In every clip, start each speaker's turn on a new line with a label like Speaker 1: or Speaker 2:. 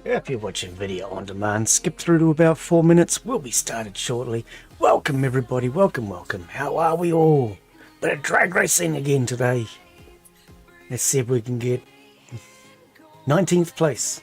Speaker 1: If you're watching video on demand, skip through to about 4 minutes. We'll be started shortly. Welcome everybody, welcome. How are we all? Bit of drag racing again today. Let's see if we can get 19th place.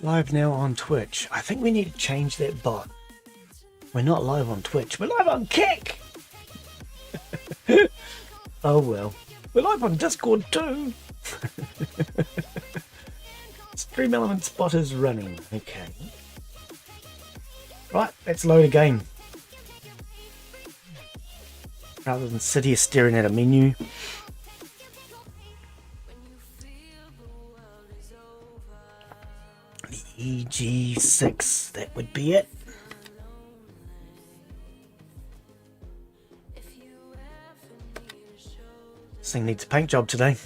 Speaker 1: Live now on Twitch. I think we need to change that bot. We're not live on Twitch, we're live on Kick! Oh well. We're live on Discord too! Stream Element bot is running. Okay. Right, let's load a game. Rather than sit here staring at a menu. EG6, that would be it. This thing needs a paint job today.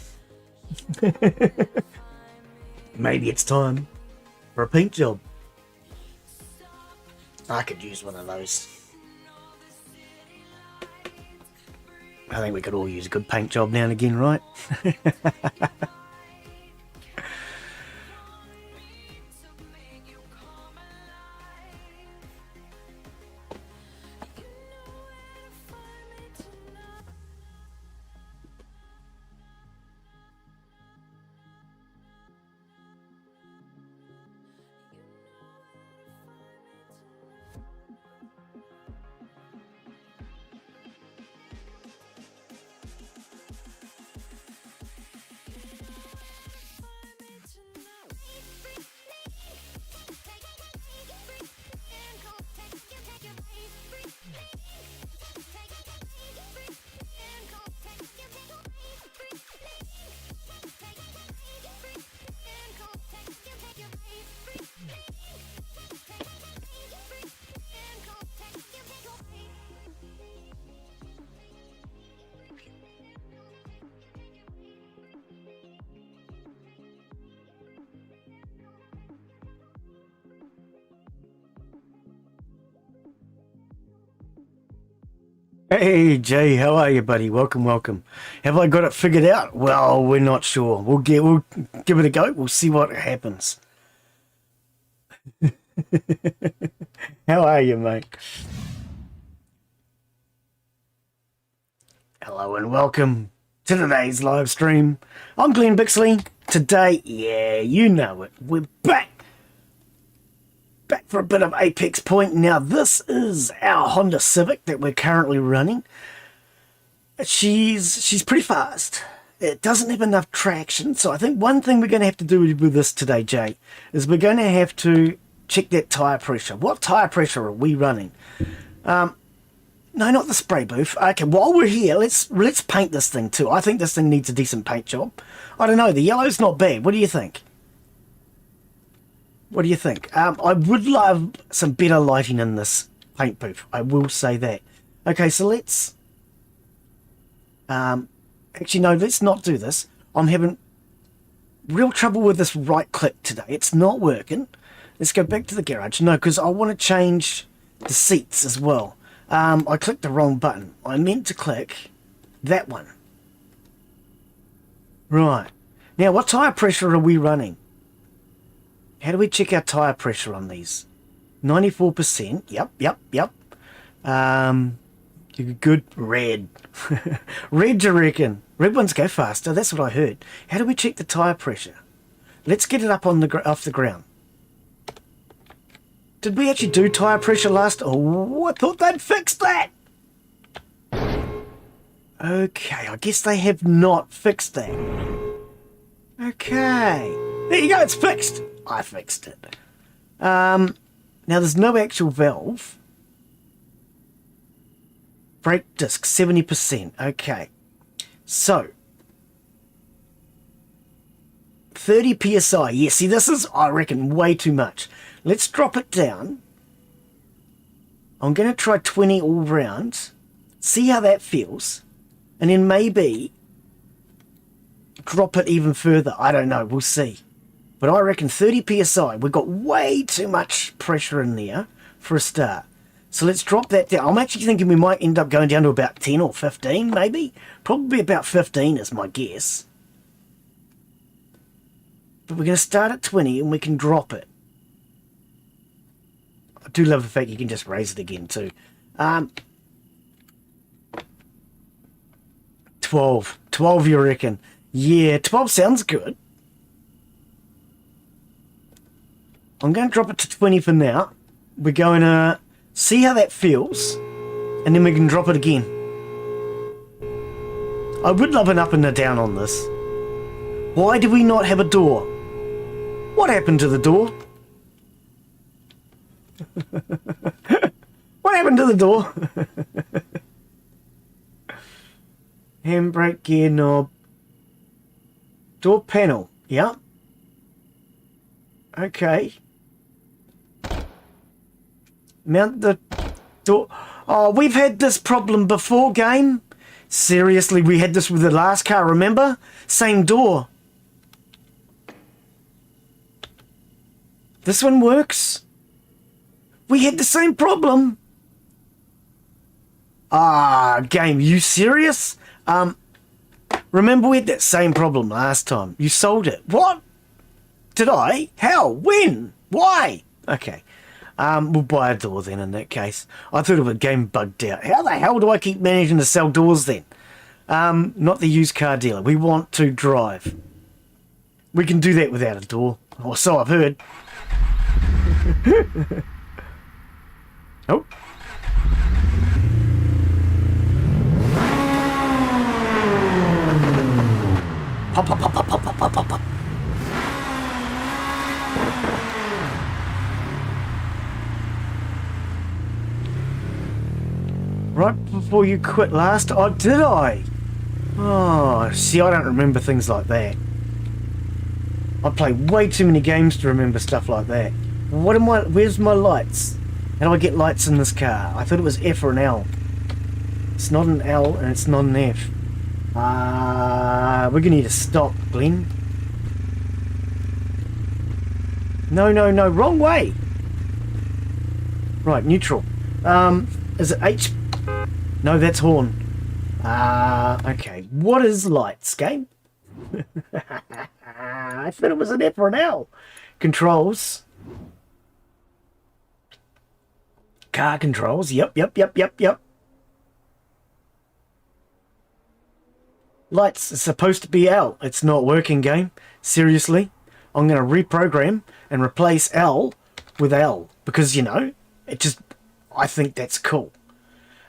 Speaker 1: Maybe it's time for a paint job. I could use one of those. I think we could all use a good paint job now and again, right? Hey Jay, how are you, buddy? Welcome. Have I got it figured out? Well, we're not sure. We'll give it a go. We'll see what happens. How are you, mate? Hello and welcome to today's live stream. I'm Glen Bixley. Today, yeah, you know it. We're back for a bit of Apex Point. Now this is our Honda Civic that we're currently running. She's pretty fast. It doesn't have enough traction, so I think one thing we're going to have to do with this today, Jay, is we're going to have to check that tyre pressure. What tyre pressure are we running? No, not the spray booth. Okay, while we're here, let's paint this thing too. I think this thing needs a decent paint job. I don't know, the yellow's not bad. What do you think? What do you think? I would love some better lighting in this paint booth. I will say that. Okay, so let's... actually, no, let's not do this. I'm having real trouble with this right click today. It's not working. Let's go back to the garage. No, because I want to change the seats as well. I clicked the wrong button. I meant to click that one. Right. Now, what tyre pressure are we running? How do we check our tyre pressure on these? 94%. Yep. Good. Red. Red, you reckon? Red ones go faster. That's what I heard. How do we check the tyre pressure? Let's get it up on off the ground. Did we actually do tyre pressure last? Oh, I thought they'd fixed that. Okay, I guess they have not fixed that. Okay. There you go, it's fixed. I fixed it. Now there's no actual valve. Brake disc, 70%. Okay. So, 30 psi. Yeah, see, this is, I reckon, way too much. Let's drop it down. I'm going to try 20 all round. See how that feels. And then maybe drop it even further. I don't know. We'll see. But I reckon 30 psi. We've got way too much pressure in there for a start. So let's drop that down. I'm actually thinking we might end up going down to about 10 or 15, maybe. Probably about 15 is my guess. But we're going to start at 20 and we can drop it. I do love the fact you can just raise it again too. 12. 12 you reckon? Yeah, 12 sounds good. I'm going to drop it to 20 for now. We're going to see how that feels, and then we can drop it again. I would love an up and a down on this. Why do we not have a door? What happened to the door? What happened to the door? Handbrake, gear knob. Door panel. Yeah. Okay. Mount the door. Oh, we've had this problem before, game. Seriously, we had this with the last car, remember? Same door. This one works. We had the same problem. Ah, game, you serious? Remember we had that same problem last time. You sold it. What? Did I? How? When? Why? Okay. We'll buy a door then in that case. I thought it was game bugged out. How the hell do I keep managing to sell doors then? Not the used car dealer. We want to drive. We can do that without a door. Or so I've heard. Oh. Pop, pop, pop, pop, pop, pop, pop, pop. Right before you quit last, oh, did I? Oh, see, I don't remember things like that. I play way too many games to remember stuff like that. What am I? Where's my lights? How do I get lights in this car? I thought it was F or an L. It's not an L and it's not an F. We're gonna need to stop, Glen. No, no, no, wrong way. Right, neutral. Is it H? No, that's horn. Okay. What is lights, game? I thought it was an F or an L. Controls. Car controls. Yep, yep, yep, yep, yep. Lights is supposed to be L. It's not working, game. Seriously. I'm going to reprogram and replace L with L. Because, you know, it just... I think that's cool.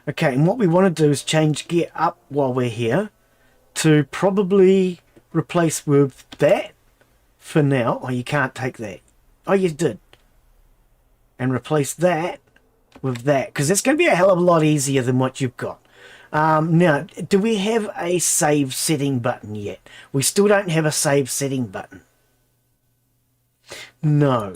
Speaker 1: Okay, and what we want to do is change gear up while we're here to probably replace with that for now. Oh, you can't take that. Oh, you did. And replace that with that, because that's going to be a hell of a lot easier than what you've got. Now, do we have a save setting button yet? We still don't have a save setting button. No.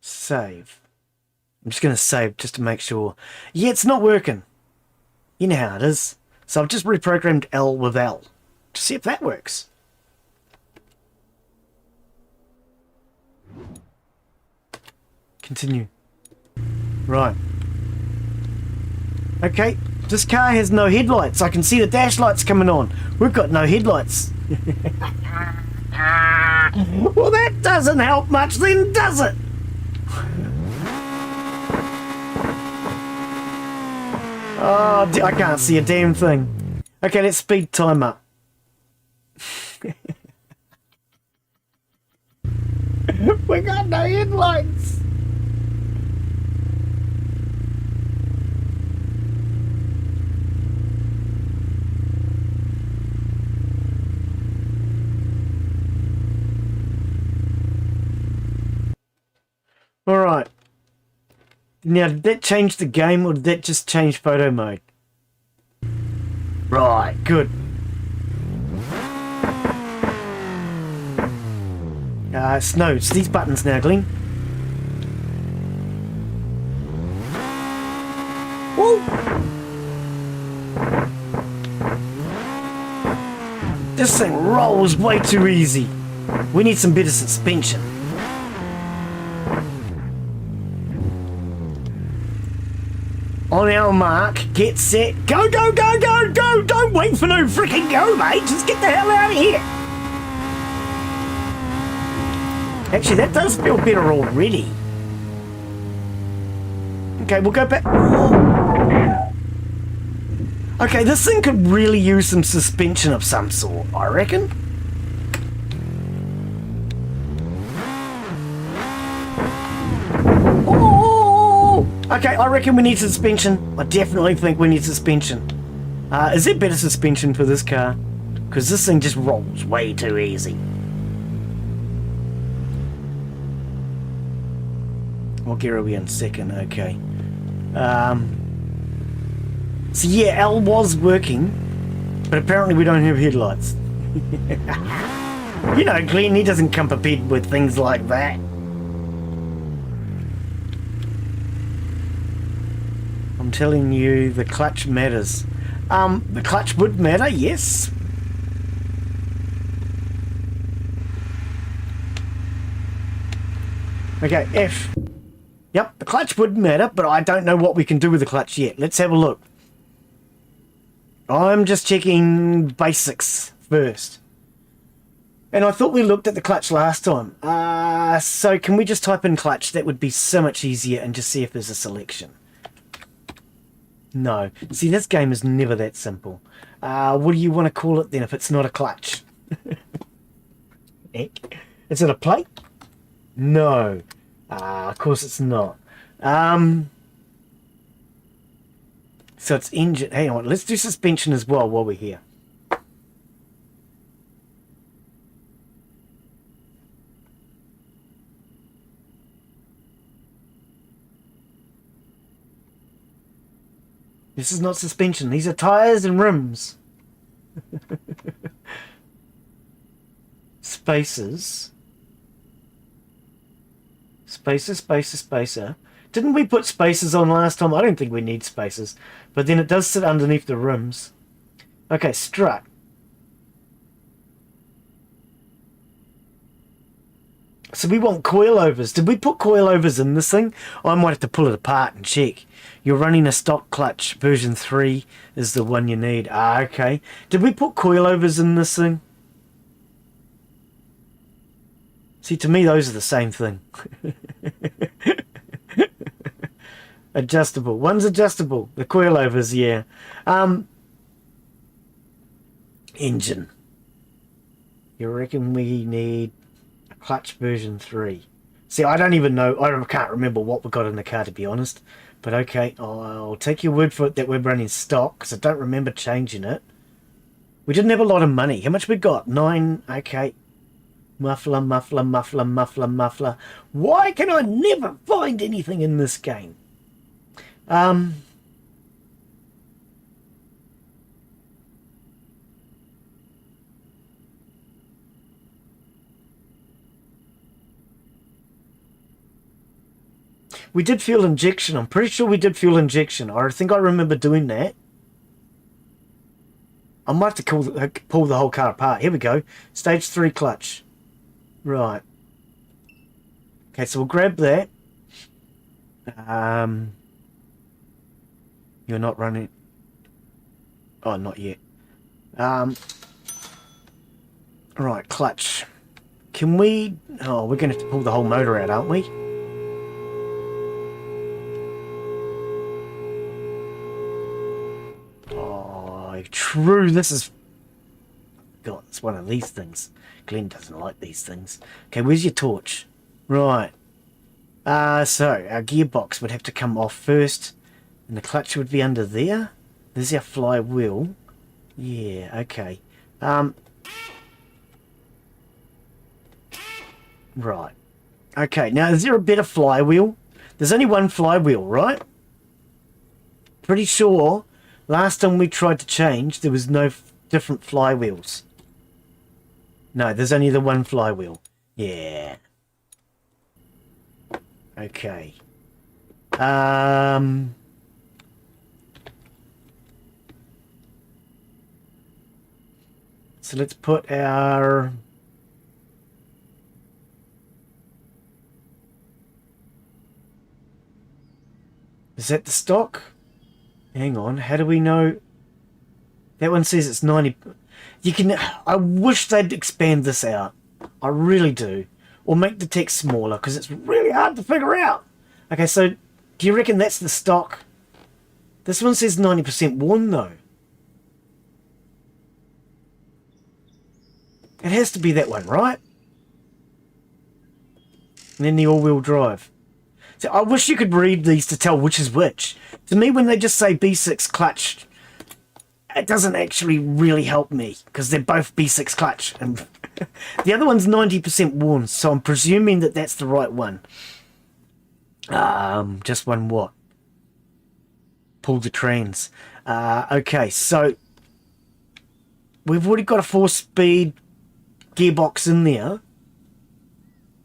Speaker 1: Save. I'm just going to save just to make sure. Yeah, it's not working. You know how it is. So I've just reprogrammed L with L to see if that works. Continue. Right. Okay, this car has no headlights. I can see the dash lights coming on. We've got no headlights. Well, that doesn't help much then, does it? Oh, I can't see a damn thing. Okay, let's speed time up. We got no headlights. Alright. Now, did that change the game or did that just change photo mode? Right, good. Snow, it's these buttons now, Glen. Woo! This thing rolls way too easy. We need some better suspension. On our mark, get set, go, go, go, go, go! Don't wait for no freaking go, mate! Just get the hell out of here! Actually, that does feel better already. Okay, we'll go back. Okay, this thing could really use some suspension of some sort, I reckon. Okay, I reckon we need suspension. I definitely think we need suspension. Is there better suspension for this car? Because this thing just rolls way too easy. What gear are we in? Second, okay. So yeah, L was working, but apparently we don't have headlights. You know, Glen, he doesn't come prepared with things like that. I'm telling you, the clutch matters. The clutch would matter, yes. Okay, F. Yep, the clutch would matter, but I don't know what we can do with the clutch yet. Let's have a look. I'm just checking basics first. And I thought we looked at the clutch last time. So can we just type in clutch? That would be so much easier and just see if there's a selection. No. See, this game is never that simple. What do you want to call it then if it's not a clutch? Is it a plate? No. Of course it's not. So it's engine. Hang on, let's do suspension as well while we're here. This is not suspension. These are tires and rims. Spaces. Spacer. Didn't we put spacers on last time? I don't think we need spacers. But then it does sit underneath the rims. Okay, strut. So we want coilovers. Did we put coilovers in this thing? I might have to pull it apart and check. You're running a stock clutch. Version 3 is the one you need. Okay. Did we put coilovers in this thing? See, to me, those are the same thing. Adjustable. One's adjustable. The coilovers, yeah. Engine. You reckon we need a clutch version 3? See, I don't even know. I can't remember what we got in the car, to be honest. But okay, I'll take your word for it that we're running stock, because I don't remember changing it. We didn't have a lot of money. How much we got? 9. Okay. Muffler. Why can I never find anything in this game? We did fuel injection. I'm pretty sure we did fuel injection. I think I remember doing that. I might have to pull the whole car apart. Here we go. Stage 3 clutch. Right. Okay, so we'll grab that. You're not running. Oh, not yet. Right, clutch. Can we... Oh, we're going to have to pull the whole motor out, aren't we? Oh, true. This is... God, it's one of these things. Glen doesn't like these things. Okay, where's your torch? Right. So, our gearbox would have to come off first. And the clutch would be under there. There's our flywheel. Yeah, okay. Right. Okay, now is there a better flywheel? There's only one flywheel, right? Pretty sure last time we tried to change, there was no different flywheels. No, there's only the one flywheel. Yeah. Okay. So let's put our... Is that the stock? Hang on, how do we know? That one says it's 90. You can... I wish they'd expand this out. I really do. Or make the text smaller, because it's really hard to figure out. Okay, so do you reckon that's the stock? This one says 90% worn, though. It has to be that one, right? And then the all-wheel drive. So I wish you could read these to tell which is which. To me, when they just say B6 clutch, it doesn't actually really help me, because they're both B6 clutch. And the other one's 90% worn, so I'm presuming that that's the right one. Just one what? Pull the trains. Okay, so we've already got a 4-speed gearbox in there.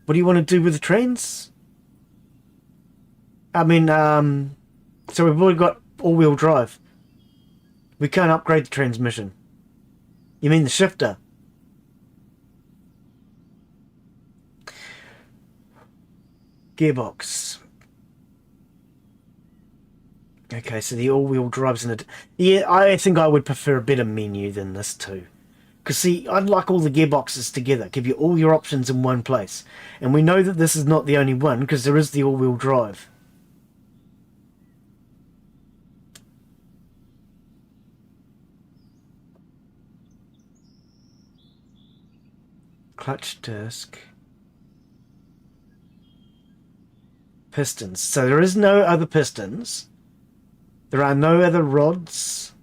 Speaker 1: What do you want to do with the trains? I mean, so we've already got all-wheel drive. We can't upgrade the transmission. You mean the shifter? Gearbox. Okay, so the all-wheel drive's in it. Yeah, I think I would prefer a better menu than this too. Because see, I'd like all the gearboxes together. Give you all your options in one place. And we know that this is not the only one, because there is the all-wheel drive. Clutch disc. Pistons. So there is no other pistons. There are no other rods.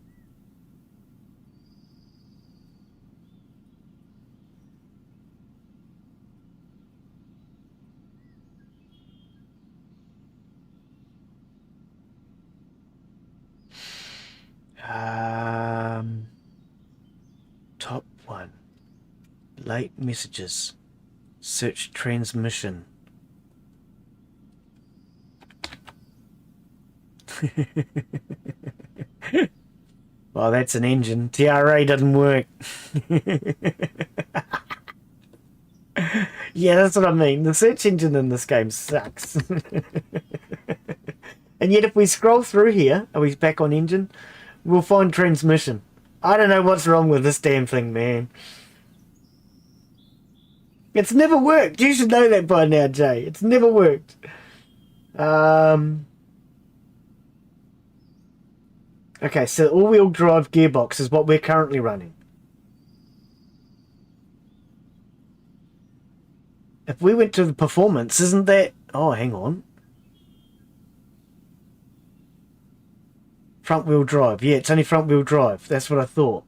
Speaker 1: Top one. Late messages. Search transmission. Well, that's an engine. TRA doesn't work. Yeah, that's what I mean. The search engine in this game sucks. And yet if we scroll through here, are we back on engine? We'll find transmission. I don't know what's wrong with this damn thing, man. It's never worked. You should know that by now, Jay. It's never worked. Okay, so all-wheel drive gearbox is what we're currently running. If we went to the performance, isn't that... Oh, hang on. Front-wheel drive. Yeah, it's only front-wheel drive. That's what I thought.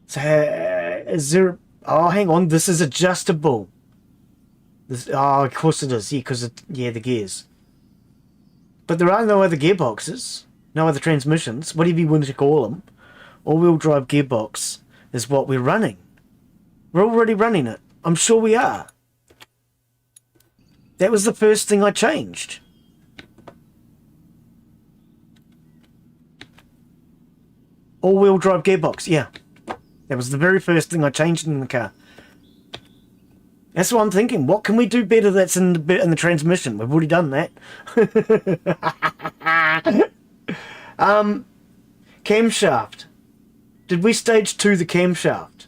Speaker 1: So, is there... Oh, hang on. This is adjustable. This... Oh, of course it is. Yeah, because yeah, the gears. But there are no other gearboxes. No other transmissions. Whatever you want to call them. All-wheel drive gearbox is what we're running. We're already running it. I'm sure we are. That was the first thing I changed. All-wheel drive gearbox, yeah. That was the very first thing I changed in the car. That's what I'm thinking. What can we do better that's in the transmission? We've already done that. Camshaft. Did we stage 2 the camshaft?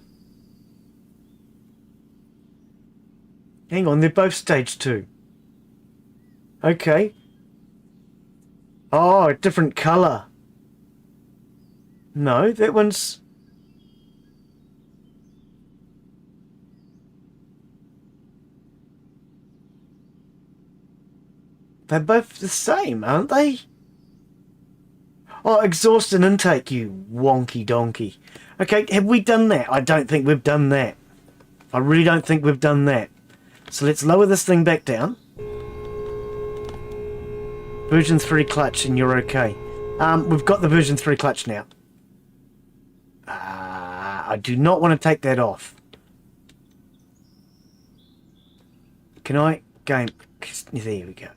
Speaker 1: Hang on, they're both stage 2. Okay. Oh, a different colour. No, that one's... They're both the same, aren't they? Oh, exhaust and intake, you wonky donkey. Okay, have we done that? I don't think we've done that. I really don't think we've done that. So let's lower this thing back down. Version 3 clutch and you're okay. We've got the version 3 clutch now. I do not want to take that off. Can I? Game. There we go.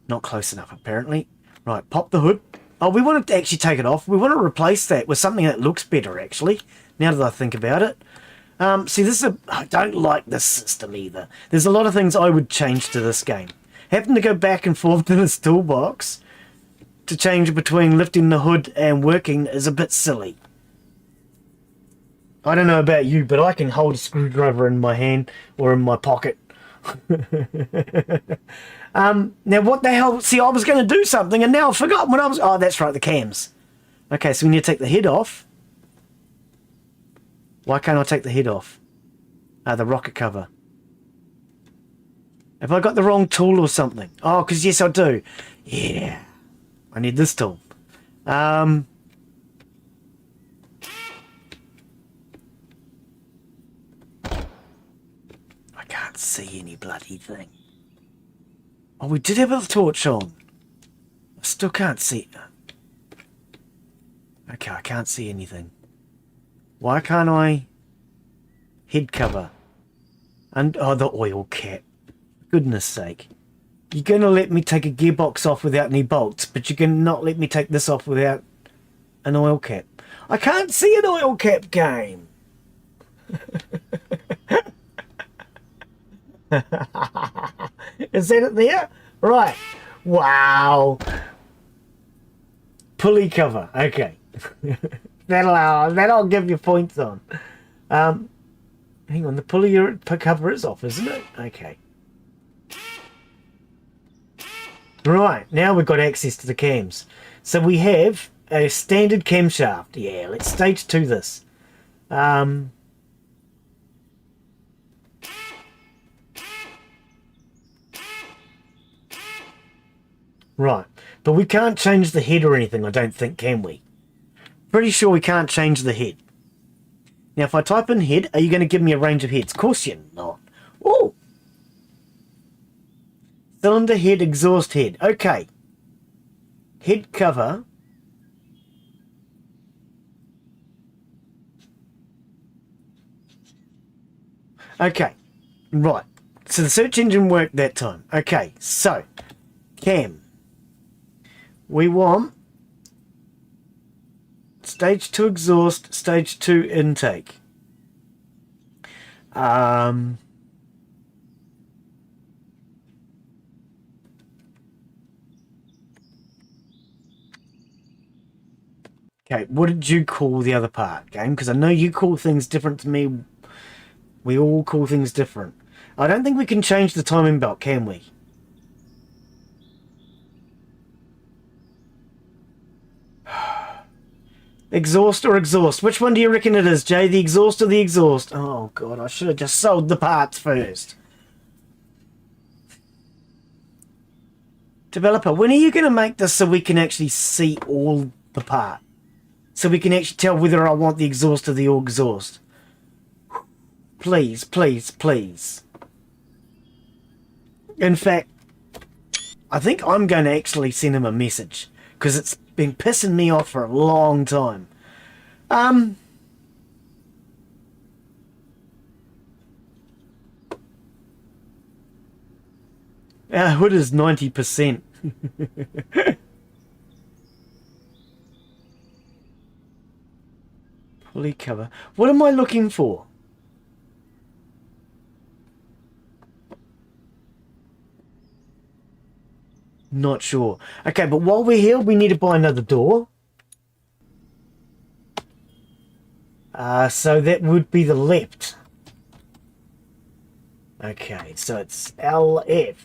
Speaker 1: Not close enough apparently. Right, pop the hood. Oh, we want to actually take it off. We want to replace that with something that looks better actually. Now that I think about it. See, I don't like this system either. There's a lot of things I would change to this game. Having to go back and forth to this toolbox to change between lifting the hood and working is a bit silly. I don't know about you, but I can hold a screwdriver in my hand or in my pocket. Now what the hell? See, I was going to do something and now I've forgotten what I was... Oh, that's right, the cams. Okay, so we need to take the head off. Why can't I take the head off? The rocket cover. Have I got the wrong tool or something? Oh, because yes, I do. Yeah. I need this tool. I can't see any bloody thing. Oh, we did have a torch on. I still can't see it. Okay, I can't see anything. Why can't I... Head cover. And oh, the oil cap. Goodness sake. You're going to let me take a gearbox off without any bolts, but you're going to not let me take this off without an oil cap. I can't see an oil cap, game. Is that it there? Right. Wow. Pulley cover. Okay. That'll give you points on. Hang on, the pulley cover is off, isn't it? Okay. Right, now we've got access to the cams. So we have a standard camshaft. Yeah, let's stage 2 this. Right, but we can't change the head or anything, I don't think, can we? Pretty sure we can't change the head. Now, if I type in head, are you going to give me a range of heads? Of course you're not. Oh! Cylinder head, exhaust head. Okay. Head cover. Okay. Right. So the search engine worked that time. Okay. So, cam. We want stage 2 exhaust, stage 2 intake. Okay, what did you call the other part, game? Because I know you call things different to me. We all call things different. I don't think we can change the timing belt, can we? Exhaust or exhaust? Which one do you reckon it is, Jay? The exhaust or the exhaust? Oh, God, I should have just sold the parts first. Developer, when are you going to make this so we can actually see all the part? So we can actually tell whether I want the exhaust or the exhaust. Please, please, please. In fact, I think I'm going to actually send him a message. Because it's been pissing me off for a long time. Our hood is 90%. Pulley cover. What am I looking for? Not sure. Okay, but while we're here, we need to buy another door. So that would be the left. Okay, so it's LF.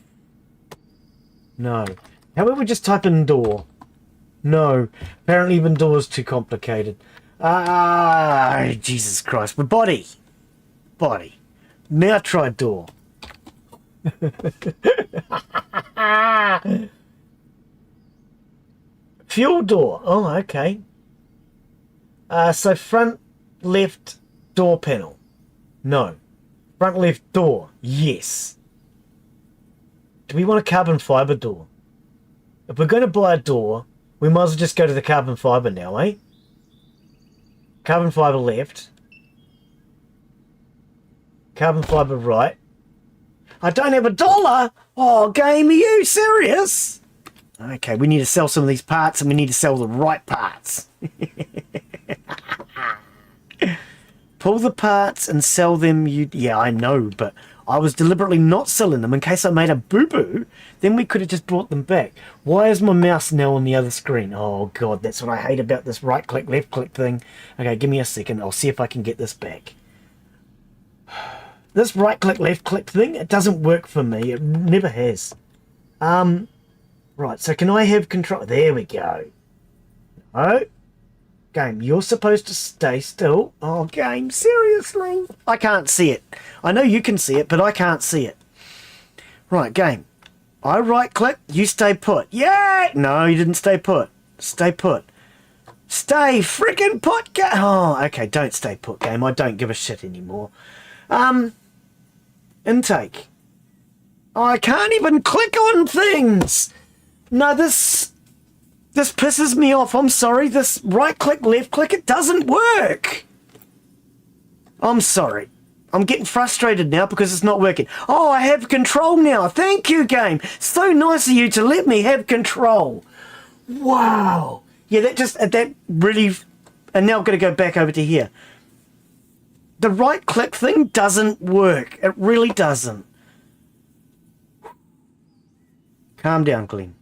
Speaker 1: No. How about we just type in door? No. Apparently even door is too complicated. Jesus Christ. But body. Body. Now try door. Fuel door. Oh, okay. So front left door panel. No. Front left door. Yes. Do we want a carbon fibre door? If we're going to buy a door, we might as well just go to the carbon fibre now, eh? Carbon fibre left. Carbon fibre right. I don't have $1! Oh, game, are you serious? Okay, we need to sell some of these parts, and we need to sell the right parts. Pull the parts and sell them. Yeah, I know, but I was deliberately not selling them in case I made a boo-boo. Then we could have just brought them back. Why is my mouse now on the other screen? Oh, God, that's what I hate about this right-click, left-click thing. Okay, give me a second. I'll see if I can get this back. This right-click, left-click thing, it doesn't work for me. It never has. Right, so can I have control? There we go. Oh. Game, you're supposed to stay still. Oh, game, seriously? I can't see it. I know you can see it, but I can't see it. Right, game. I right-click, you stay put. Yay! No, you didn't stay put. Stay put. Stay freaking put, game. Oh, okay, don't stay put, game. I don't give a shit anymore. Intake. Oh, I can't even click on things. No, this pisses me off. I'm sorry. This right click, left click, it doesn't work. I'm sorry. I'm getting frustrated now because it's not working. Oh, I have control now. Thank you, game. So nice of you to let me have control. Wow. Yeah, that really... And now I'm going to go back over to here. The right click thing doesn't work. It really doesn't. Calm down, Glen.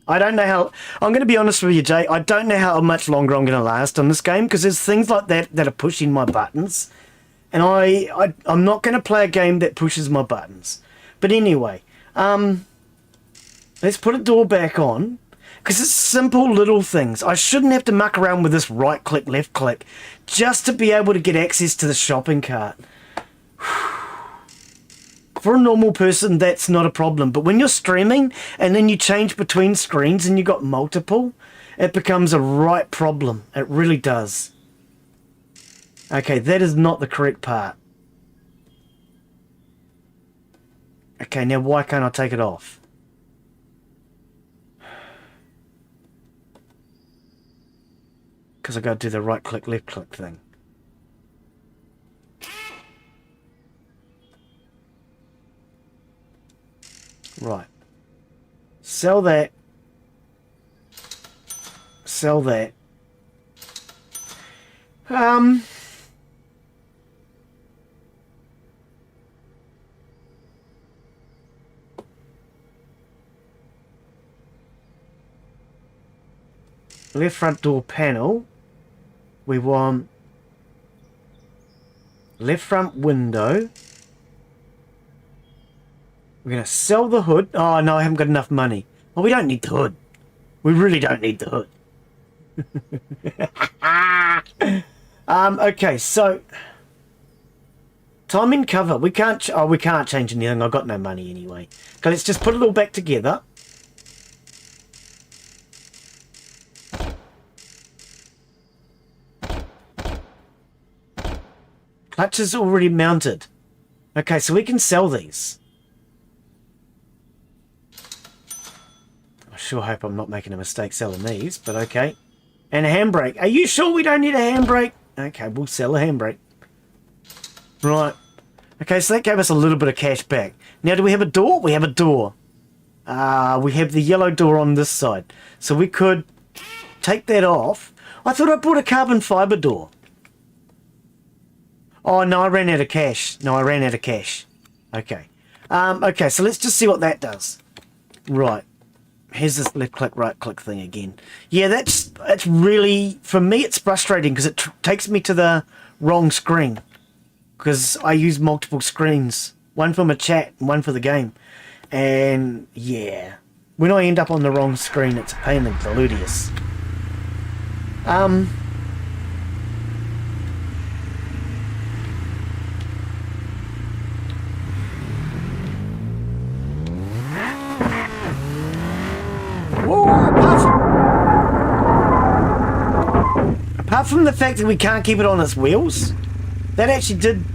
Speaker 1: I don't know how... I'm going to be honest with you, Jay. I don't know how much longer I'm going to last on this game because there's things like that are pushing my buttons. And I'm not going to play a game that pushes my buttons. But anyway, let's put a door back on because it's simple little things. I shouldn't have to muck around with this right click, left click just to be able to get access to the shopping cart. For a normal person, that's not a problem. But when you're streaming and then you change between screens and you got multiple, it becomes a right problem. It really does. Okay, that is not the correct part. Okay, now why can't I take it off? Because I got to do the right click, left click thing. Right. Sell that. Sell that. Left front door panel. We want left front window. We're going to sell the hood. Oh, no, I haven't got enough money. Well, we don't need the hood. We really don't need the hood. Okay, so time in cover. We can't change anything. I've got no money anyway. Okay, let's just put it all back together. Clutch is already mounted. Okay, so we can sell these. I sure hope I'm not making a mistake selling these, but okay. And a handbrake. Are you sure we don't need a handbrake? Okay, we'll sell a handbrake. Right. Okay, so that gave us a little bit of cash back. Now, do we have a door? We have a door. We have the yellow door on this side. So we could take that off. I thought I bought a carbon fibre door. Oh, no, I ran out of cash. No, I ran out of cash. Okay. Okay, so let's just see what that does. Right. Here's this left click, right click thing again. Yeah, that's really, for me, it's frustrating because it takes me to the wrong screen. Because I use multiple screens. One for my chat and one for the game. And, yeah. When I end up on the wrong screen, it's a pain in the gluteus. Apart from the fact that we can't keep it on its wheels, that actually did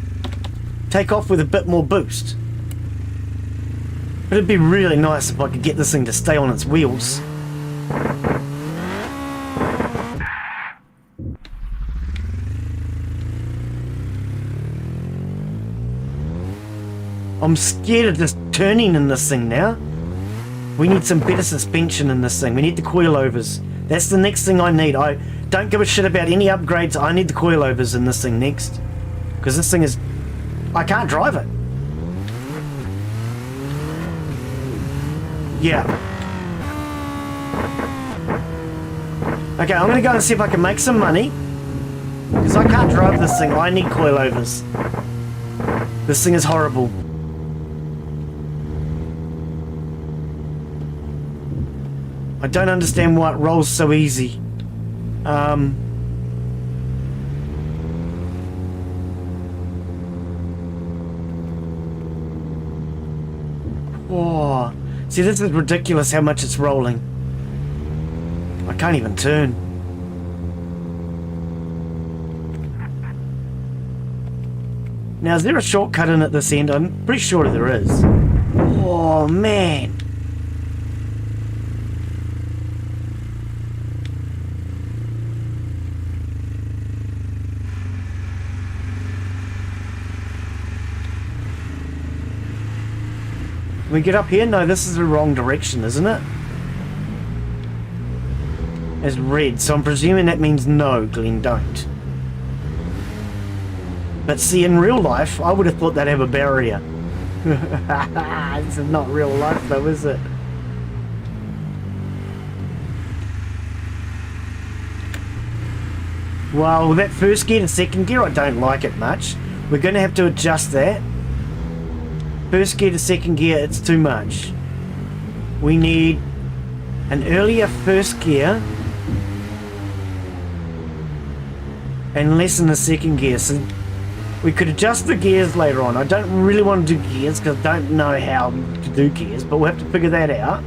Speaker 1: take off with a bit more boost. But it'd be really nice if I could get this thing to stay on its wheels. I'm scared of just turning in this thing now. We need some better suspension in this thing. We need the coilovers. That's the next thing I need. I don't give a shit about any upgrades. I need the coilovers in this thing next. Because this thing is... I can't drive it. Yeah. Okay, I'm going to go and see if I can make some money. Because I can't drive this thing. I need coilovers. This thing is horrible. I don't understand why it rolls so easy. Oh, see, this is ridiculous how much it's rolling. I can't even turn. Now, is there a shortcut in at this end? I'm pretty sure there is. Oh, man. Can we get up here? No, this is the wrong direction, isn't it? It's red, so I'm presuming that means no, Glen, don't. But see, in real life, I would have thought they'd have a barrier. This is not real life though, is it? Well, that first gear to second gear, I don't like it much. We're going to have to adjust that. First gear to second gear, it's too much. We need an earlier first gear and less in the second gear. So we could adjust the gears later on. I don't really want to do gears because I don't know how to do gears, but we'll have to figure that out.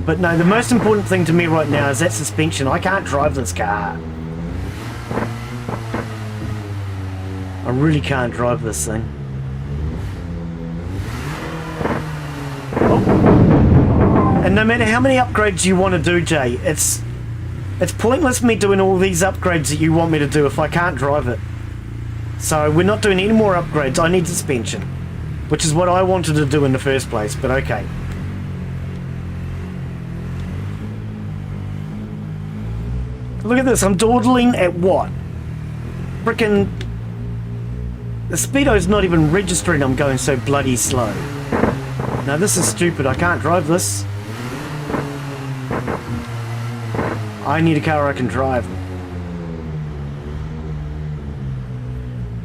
Speaker 1: But no, the most important thing to me right now is that suspension. I can't drive this car. I really can't drive this thing. And no matter how many upgrades you want to do, Jay, it's pointless me doing all these upgrades that you want me to do if I can't drive it. So we're not doing any more upgrades. I need suspension, which is what I wanted to do in the first place, but okay. Look at this, I'm dawdling at what? Frickin'... The speedo's not even registering, I'm going so bloody slow. Now this is stupid, I can't drive this. I need a car I can drive.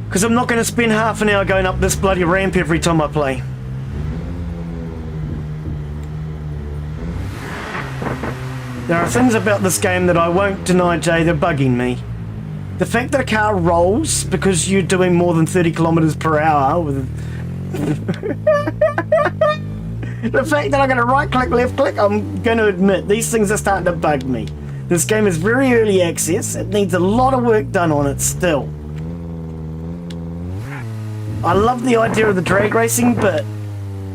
Speaker 1: Because I'm not going to spend half an hour going up this bloody ramp every time I play. There are things about this game that I won't deny, Jay, they're bugging me. The fact that a car rolls because you're doing more than 30 kilometers per hour with... The fact that I'm going to right click, left click, I'm going to admit, these things are starting to bug me. This game is very early access. It needs a lot of work done on it still. I love the idea of the drag racing, but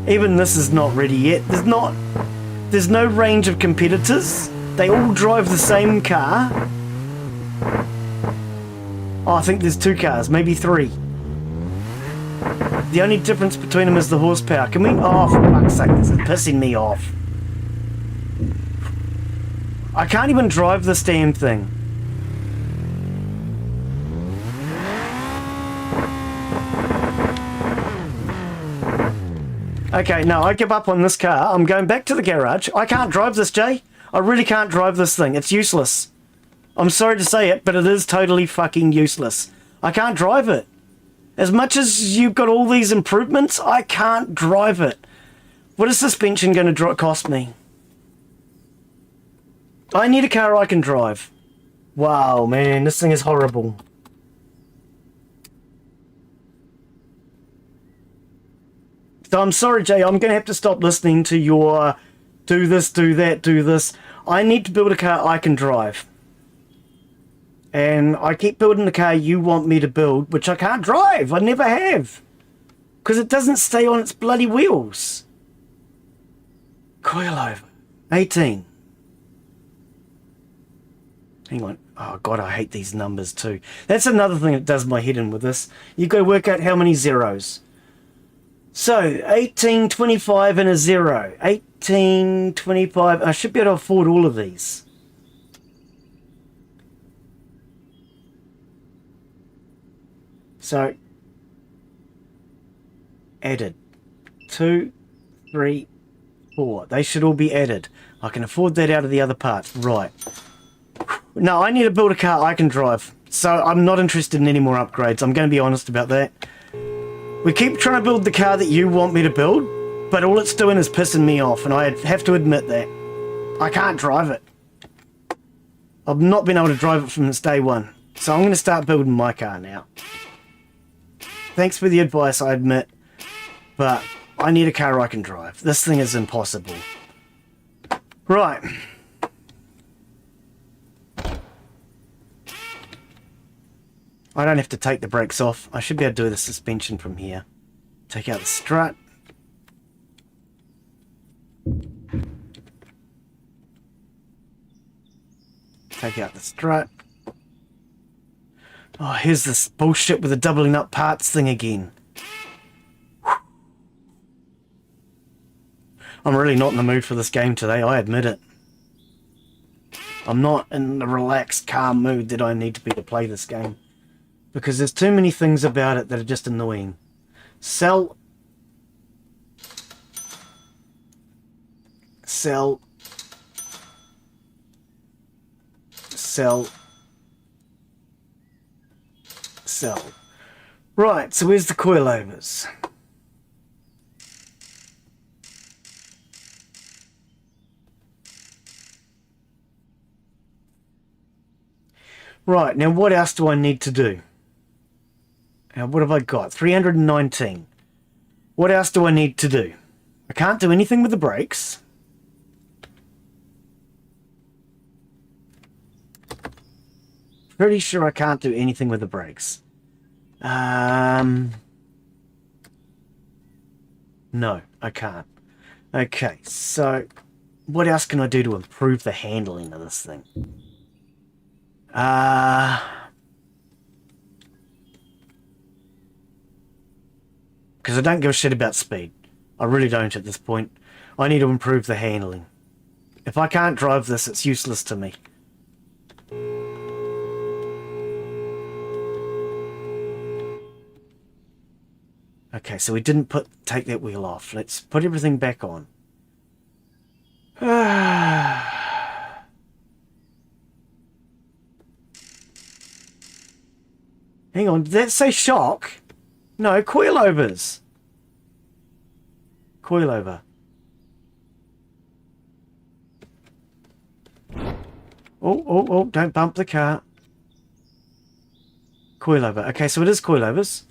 Speaker 1: even this is not ready yet. There's no range of competitors. They all drive the same car. Oh, I think there's 2 cars, maybe 3. The only difference between them is the horsepower. Can we... Oh, for fuck's sake, this is pissing me off. I can't even drive this damn thing. Okay, no, I give up on this car. I'm going back to the garage. I can't drive this, Jay. I really can't drive this thing. It's useless. I'm sorry to say it, but it is totally fucking useless. I can't drive it. As much as you've got all these improvements, I can't drive it. What is suspension going to cost me? I need a car I can drive. Wow, man, this thing is horrible. So I'm sorry, Jay, I'm going to have to stop listening to your do this, do that, do this. I need to build a car I can drive. And I keep building the car you want me to build, which I can't drive. I never have. Because it doesn't stay on its bloody wheels. Coilover. 18. Hang on. Oh, God, I hate these numbers too. That's another thing that does my head in with this. You've got to work out how many zeros. So, 18, 25 and a 0. 18, 25. I should be able to afford all of these. So, added. 2, 3, 4. They should all be added. I can afford that out of the other parts. Right. No, I need to build a car I can drive. So I'm not interested in any more upgrades. I'm going to be honest about that. We keep trying to build the car that you want me to build, but all it's doing is pissing me off, and I have to admit that. I can't drive it. I've not been able to drive it from this day one. So I'm going to start building my car now. Thanks for the advice, I admit. But I need a car I can drive. This thing is impossible. Right. I don't have to take the brakes off. I should be able to do the suspension from here. Take out the strut. Take out the strut. Oh, here's this bullshit with the doubling up parts thing again. I'm really not in the mood for this game today, I admit it. I'm not in the relaxed, calm mood that I need to be to play this game. Because there's too many things about it that are just annoying. Sell. Sell. Sell. Sell. Right, so where's the coilovers? Right, now what else do I need to do? Now, what have I got? 319. What else do I need to do? I can't do anything with the brakes. Pretty sure I can't do anything with the brakes. No, I can't. Okay, so what else can I do to improve the handling of this thing? Because I don't give a shit about speed. I really don't at this point. I need to improve the handling. If I can't drive this, it's useless to me. Okay, so we didn't take that wheel off. Let's put everything back on. Hang on, did that say shock? No, coilovers. Coilover. Oh, don't bump the car. Coilover. Okay, so it is coilovers.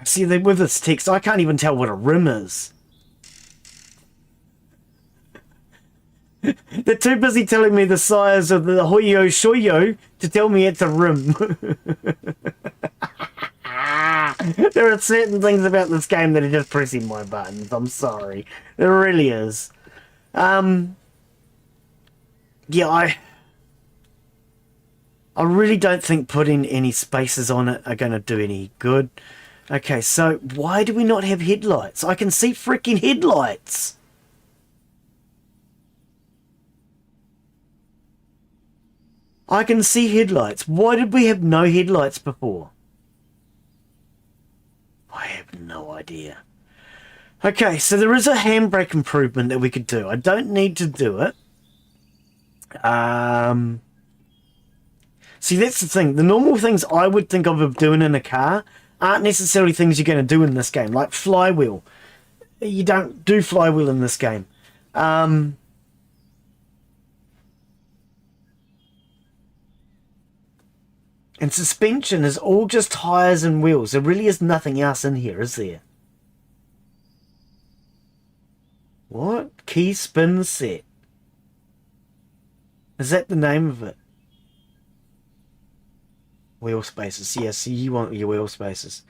Speaker 1: See, with this text, I can't even tell what a rim is. They're too busy telling me the size of the Hoyo Shoyo to tell me it's a rim. There are certain things about this game that are just pressing my buttons. I'm sorry. There really is. Yeah, I really don't think putting any spaces on it are going to do any good. Okay, so why do we not have headlights? I can see freaking headlights. I can see headlights. Why did we have no headlights before? I have no idea. Okay, so there is a handbrake improvement that we could do. I don't need to do it. See, that's the thing. The normal things I would think of doing in a car aren't necessarily things you're going to do in this game, like flywheel. You don't do flywheel in this game. And suspension is all just tires and wheels. There really is nothing else in here, is there? What? Key spin set. Is that the name of it? Wheel spaces. Yes, you want your wheel spaces.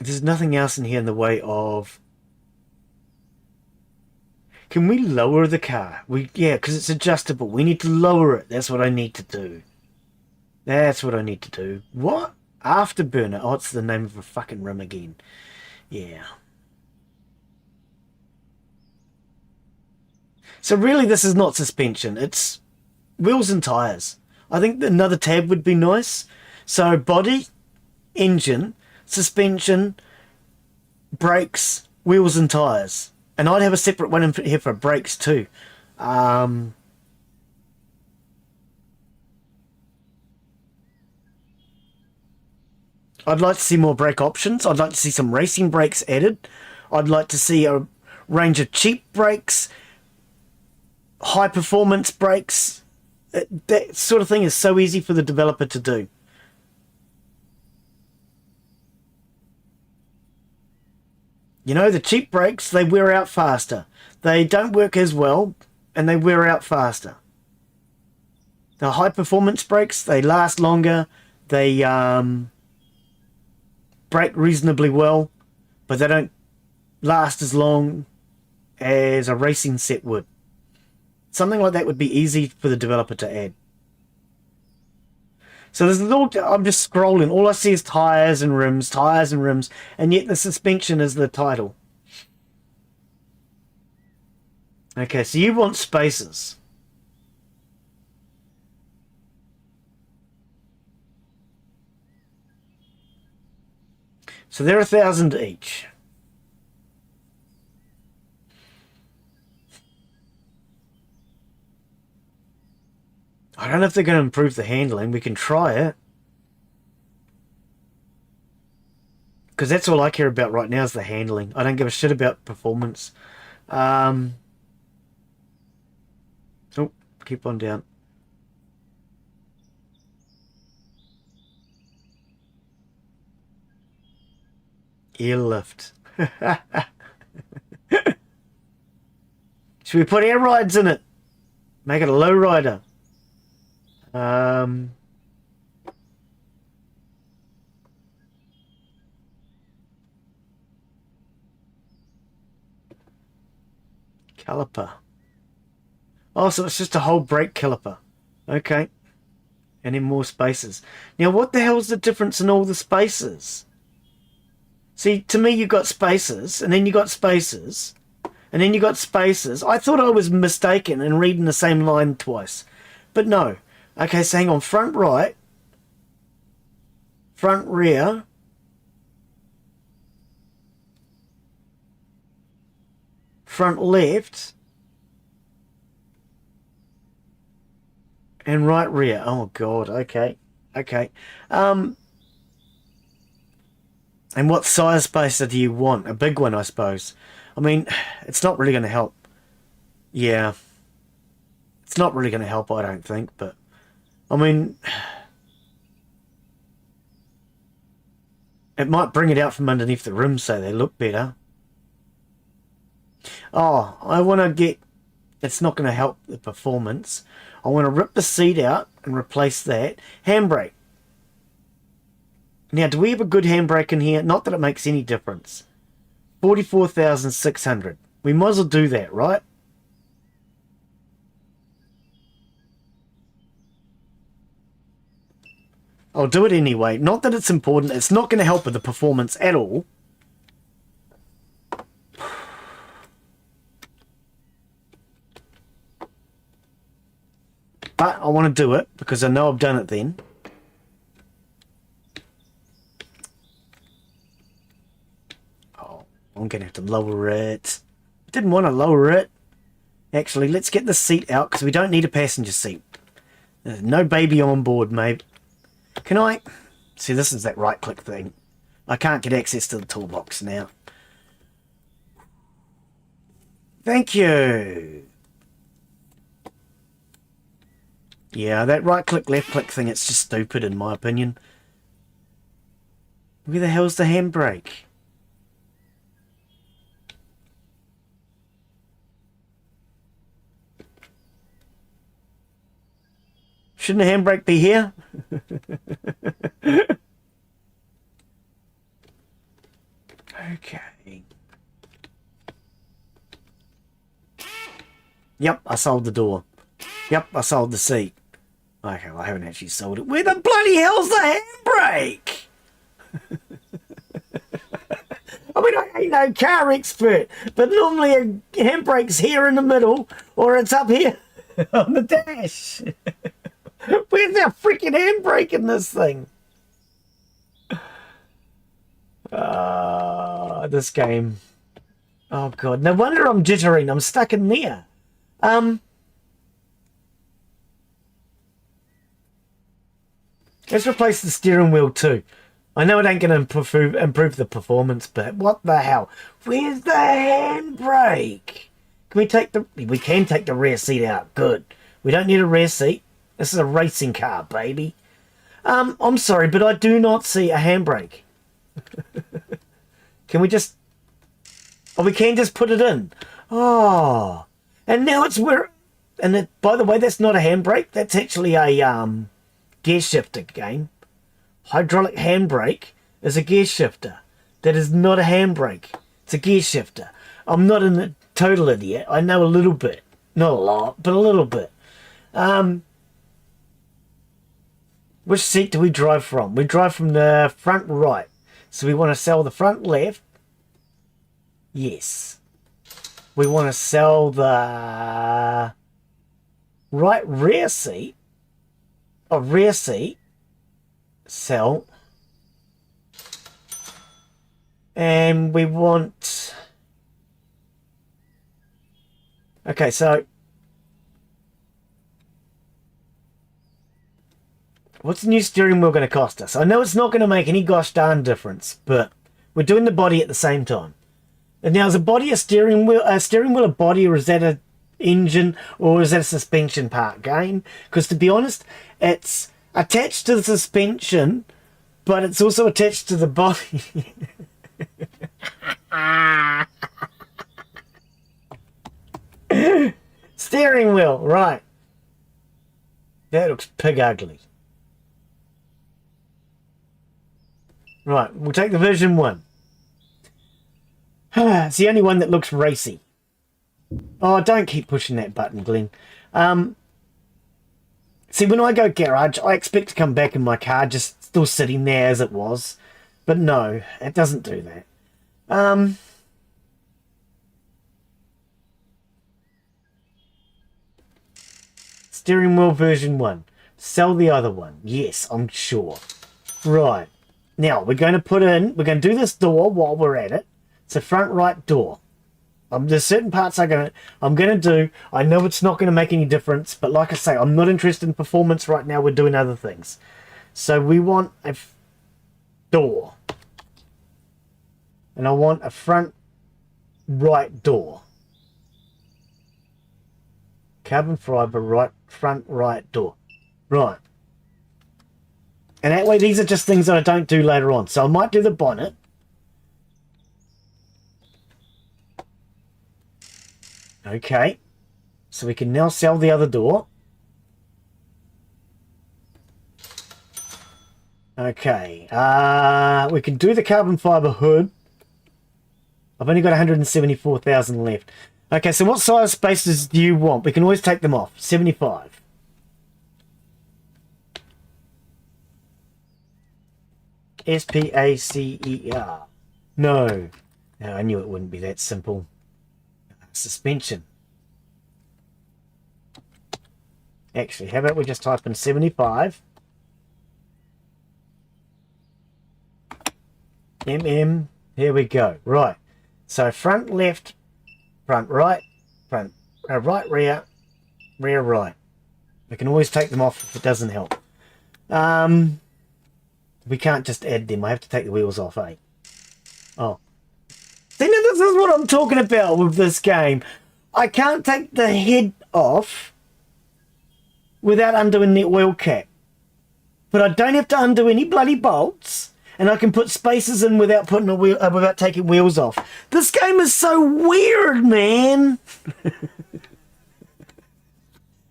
Speaker 1: There's nothing else in here in the way of... Can we lower the car? Yeah, because it's adjustable. We need to lower it. That's what I need to do. That's what I need to do. What? Afterburner. Oh, it's the name of a fucking rim again. Yeah. So really this is not suspension. It's wheels and tyres. I think another tab would be nice. So body, engine, suspension, brakes, wheels and tyres. And I'd have a separate one in here for brakes too. I'd like to see more brake options. I'd like to see some racing brakes added. I'd like to see a range of cheap brakes, high performance brakes. That sort of thing is so easy for the developer to do. You know, the cheap brakes, they wear out faster. They don't work as well, and they wear out faster. The high performance brakes, they last longer. They brake reasonably well, but they don't last as long as a racing set would. Something like that would be easy for the developer to add. So there's a little... I'm just scrolling. All I see is tyres and rims, and yet the suspension is the title. Okay, so you want spaces. So they're 1,000 each. I don't know if they're going to improve the handling. We can try it. Because that's all I care about right now is the handling. I don't give a shit about performance. Oh, keep on down. Airlift. Should we put air rides in it? Make it a low rider. Caliper. Oh, so it's just a whole brake caliper. Okay. And in more spaces. Now, what the hell's the difference in all the spaces? See, to me, you got spaces, and then you got spaces, and then you got spaces. I thought I was mistaken in reading the same line twice. But no. Okay, so hang on. Front right. Front rear. Front left. And right rear. Oh, God. Okay. Okay. And what size spacer do you want? A big one, I suppose. I mean, it's not really going to help. Yeah. It's not really going to help, I don't think, but... I mean... It might bring it out from underneath the rim so they look better. Oh, I want to get... It's not going to help the performance. I want to rip the seat out and replace that. Handbrake. Now, do we have a good handbrake in here? Not that it makes any difference. 44,600. We might as well do that, right? I'll do it anyway. Not that it's important. It's not going to help with the performance at all. But I want to do it because I know I've done it then. Oh, I'm going to have to lower it. I didn't want to lower it. Actually, let's get the seat out because we don't need a passenger seat. There's no baby on board, mate. Can I... See, this is that right-click thing. I can't get access to the toolbox now. Thank you. Yeah, that right-click, left-click thing, it's just stupid in my opinion. Where the hell's the handbrake? Shouldn't the handbrake be here? Okay. Yep, I sold the door. Yep, I sold the seat. Okay, well, I haven't actually sold it. Where the bloody hell's the handbrake? I mean, I ain't no car expert, but normally a handbrake's here in the middle, or it's up here on the dash. Where's our freaking handbrake in this thing? This game. Oh god, no wonder I'm jittering. I'm stuck in there. Let's replace the steering wheel too. I know it ain't going to improve the performance, but what the hell? Where's the handbrake? Can we take the... We can take the rear seat out. Good. We don't need a rear seat. This is a racing car, baby. I'm sorry, but I do not see a handbrake. Can we just... Oh, we can just put it in. Oh. And now it's where... And it, by the way, that's not a handbrake. That's actually a gear shifter game. Hydraulic handbrake is a gear shifter. That is not a handbrake. It's a gear shifter. I'm not a total idiot. I know a little bit. Not a lot, but a little bit. Which seat do we drive from? We drive from the front right. So we want to sell the front left. Yes. We want to sell the right rear seat. A rear seat. Sell. And we want... Okay, so... What's the new steering wheel going to cost us? I know it's not going to make any gosh darn difference, but we're doing the body at the same time. And now, is a body a steering wheel a body, or is that a engine, or is that a suspension part game? Because to be honest, it's attached to the suspension, but it's also attached to the body. Steering wheel, right. That looks pig ugly. Right, we'll take the version 1. It's the only one that looks racy. Oh, don't keep pushing that button, Glen. See, when I go garage, I expect to come back in my car just still sitting there as it was. But no, it doesn't do that. Steering wheel version 1. Sell the other one. Yes, I'm sure. Right. Now, we're going to do this door while we're at it. It's a front right door. There's certain parts I'm going to do. I know it's not going to make any difference, but like I say, I'm not interested in performance right now. We're doing other things. So we want a door. And I want a front right door. Carbon fiber front right door. Right. And that way, these are just things that I don't do later on. So I might do the bonnet. Okay. So we can now sell the other door. Okay. We can do the carbon fiber hood. I've only got 174,000 left. Okay, so what size spaces do you want? We can always take them off. 75. SPACER. No. No, I knew it wouldn't be that simple. Suspension. Actually, how about we just type in 75. Here we go. Right. So front left, front right, front right rear, rear right. We can always take them off if it doesn't help. We can't just add them. I have to take the wheels off, eh? Oh. See, now this is what I'm talking about with this game. I can't take the head off without undoing the oil cap. But I don't have to undo any bloody bolts. and I can put spaces in without putting a wheel, without taking wheels off. This game is so weird, man.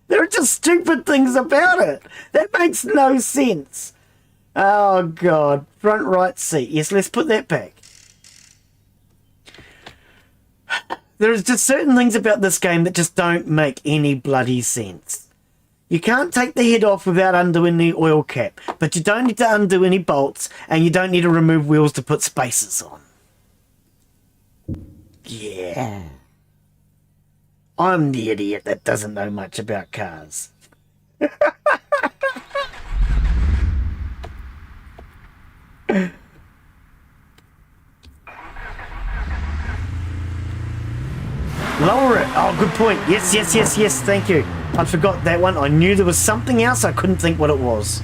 Speaker 1: There are just stupid things about it. That makes no sense. Oh, God. Front right seat. Yes, let's put that back. There's just certain things about this game that just don't make any bloody sense. You can't take the head off without undoing the oil cap, but you don't need to undo any bolts, and you don't need to remove wheels to put spaces on. Yeah. I'm the idiot that doesn't know much about cars. Lower it. Oh, good point. Yes, yes, yes, yes. Thank you. I forgot that one. I knew there was something else. I couldn't think what it was.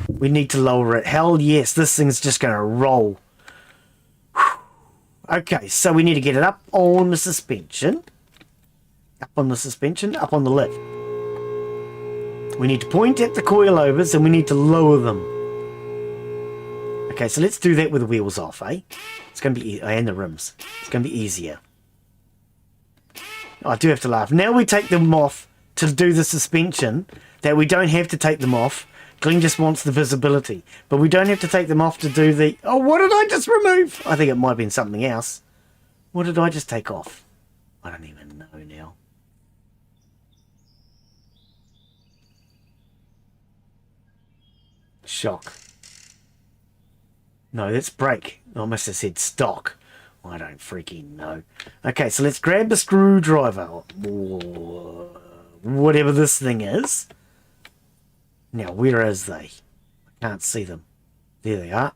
Speaker 1: We need to lower it. Hell yes. This thing's just going to roll. Okay, so we need to get it up on the suspension. Up on the suspension. Up on the lift. We need to point at the coilovers and we need to lower them. Okay, so let's do that with the wheels off, eh? It's going to be... and the rims. It's going to be easier. I do have to laugh. Now we take them off to do the suspension, that we don't have to take them off. Glen just wants the visibility. But we don't have to take them off to do the... Oh, what did I just remove? I think it might have been something else. What did I just take off? I don't even know now. Shock. No, that's brake. I must have said stock. I don't freaking know. Okay, so let's grab the screwdriver. Whatever this thing is. Now, where is they? I can't see them. There they are.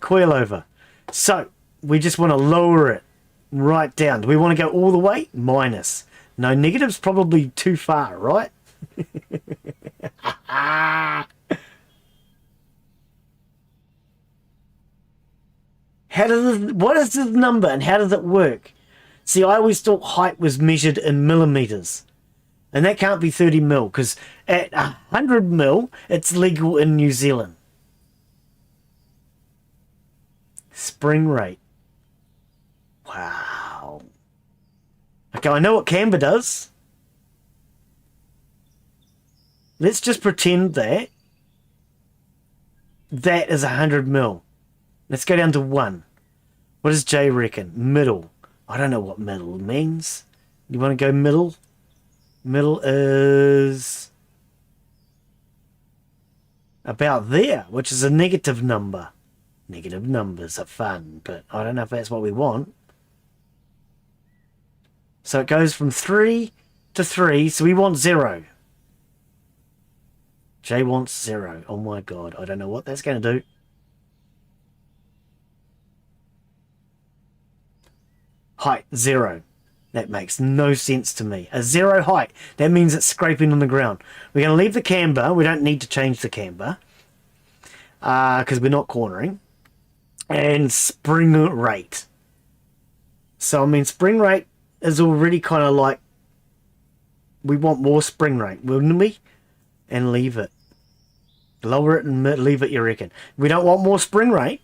Speaker 1: Coilover. So, we just want to lower it right down. Do we want to go all the way? Minus. No, negative's probably too far, right? What is this number and how does it work? See, I always thought height was measured in millimeters. And that can't be 30 mil, because at 100 mil, it's legal in New Zealand. Spring rate. Wow. Okay, I know what camber does. Let's just pretend that that is 100 mil. Let's go down to 1. What does Jay reckon? Middle. I don't know what middle means. You want to go middle? Middle is about there, which is a negative number. Negative numbers are fun, but I don't know if that's what we want. So it goes from 3 to 3, so we want 0. Jay wants 0. Oh my god, I don't know what that's going to do. Height, 0. That makes no sense to me. A 0 height, that means it's scraping on the ground. We're going to leave the camber. We don't need to change the camber. Because we're not cornering. And spring rate. So, I mean, spring rate is already kind of like... We want more spring rate, wouldn't we? And leave it. Lower it and leave it, you reckon. We don't want more spring rate.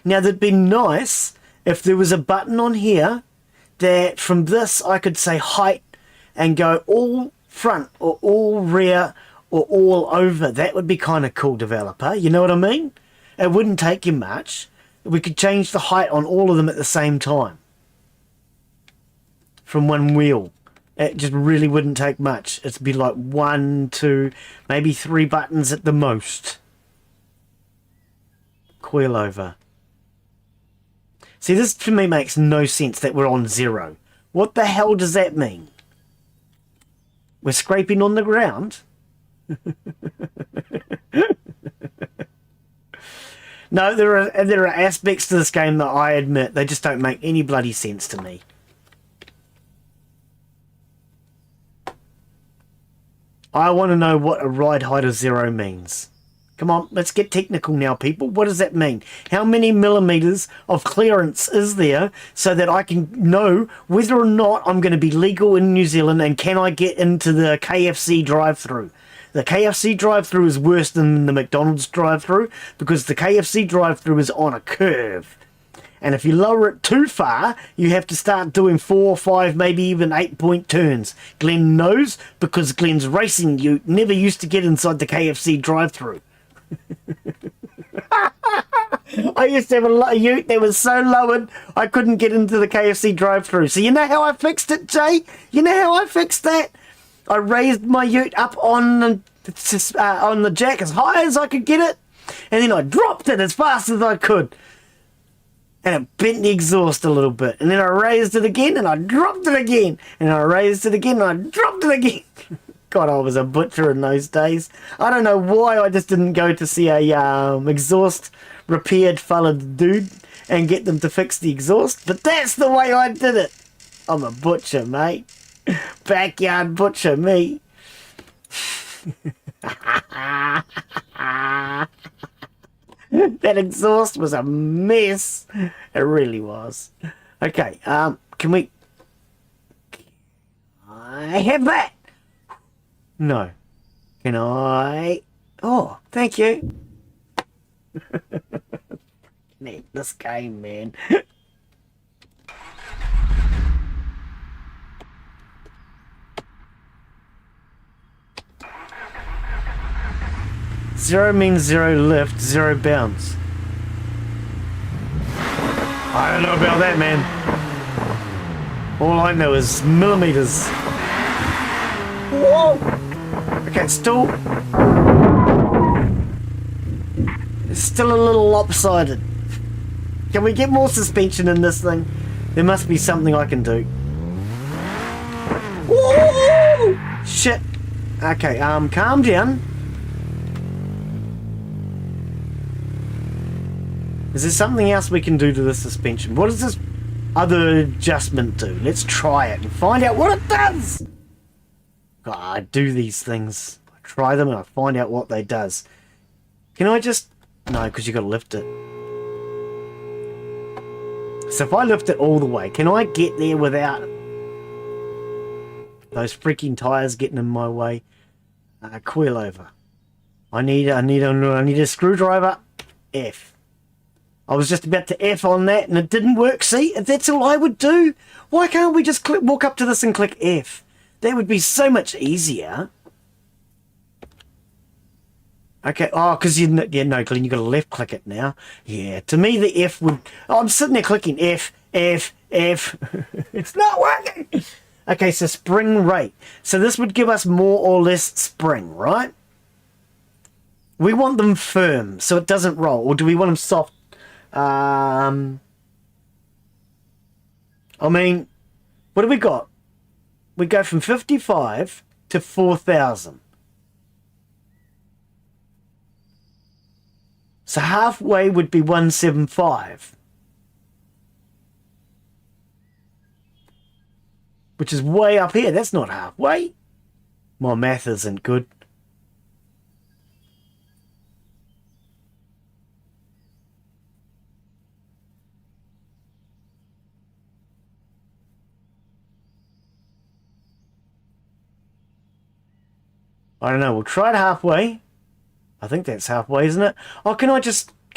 Speaker 1: Now, that'd be nice... If there was a button on here that from this I could say height and go all front or all rear or all over, that would be kind of cool, developer. You know what I mean? It wouldn't take you much. We could change the height on all of them at the same time. From one wheel. It just really wouldn't take much. It'd be like 1, 2, maybe 3 buttons at the most. Coilover. See, this to me makes no sense that we're on 0. What the hell does that mean? We're scraping on the ground? No, there are aspects to this game that I admit, they just don't make any bloody sense to me. I want to know what a ride height of 0 means. Come on, let's get technical now, people. What does that mean? How many millimeters of clearance is there so that I can know whether or not I'm going to be legal in New Zealand and can I get into the KFC drive-through? The KFC drive-through is worse than the McDonald's drive-through because the KFC drive-through is on a curve. And if you lower it too far, you have to start doing 4, 5, maybe even 8-point turns. Glen knows because Glen's racing ute never used to get inside the KFC drive-through. I used to have a ute that was so lowered I couldn't get into the KFC drive-through. So you know how I fixed it, Jay? You know how I fixed that? I raised my ute up on the jack as high as I could get it, and then I dropped it as fast as I could. And it bent the exhaust a little bit. And then I raised it again, and I dropped it again. And I raised it again, and I dropped it again. God, I was a butcher in those days. I don't know why I just didn't go to see a exhaust repaired fella dude and get them to fix the exhaust. But that's the way I did it. I'm a butcher, mate. Backyard butcher, me. That exhaust was a mess. It really was. Okay, can we... I have that. No. Can I... Oh, thank you. Need this game, man. Zero means zero lift, zero bounce. I don't know about that, man. All I know is millimeters. Whoa! Okay, it's still a little lopsided. Can we get more suspension in this thing? There must be something I can do. Whoa! Shit. Okay, calm down. Is there something else we can do to the suspension? What does this other adjustment do? Let's try it and find out what it does. God, I do these things. I try them and I find out what they does. Can I just... No, because you got to lift it. So if I lift it all the way, can I get there without those freaking tires getting in my way? Coil over. I need a screwdriver. F. I was just about to F on that and it didn't work. See, that's all I would do. Why can't we just walk up to this and click F? That would be so much easier. Okay, oh, because yeah, no, Glen, you got to left click it now. Yeah, to me the F would... Oh, I'm sitting there clicking F, F, F. It's not working. Okay, so spring rate. So this would give us more or less spring, right? We want them firm so it doesn't roll. Or do we want them soft? I mean, what do we got? We go from 55 to 4,000. So halfway would be 175. Which is way up here. That's not halfway. My math isn't good. I don't know, we'll try it halfway. I think that's halfway, isn't it? Oh, can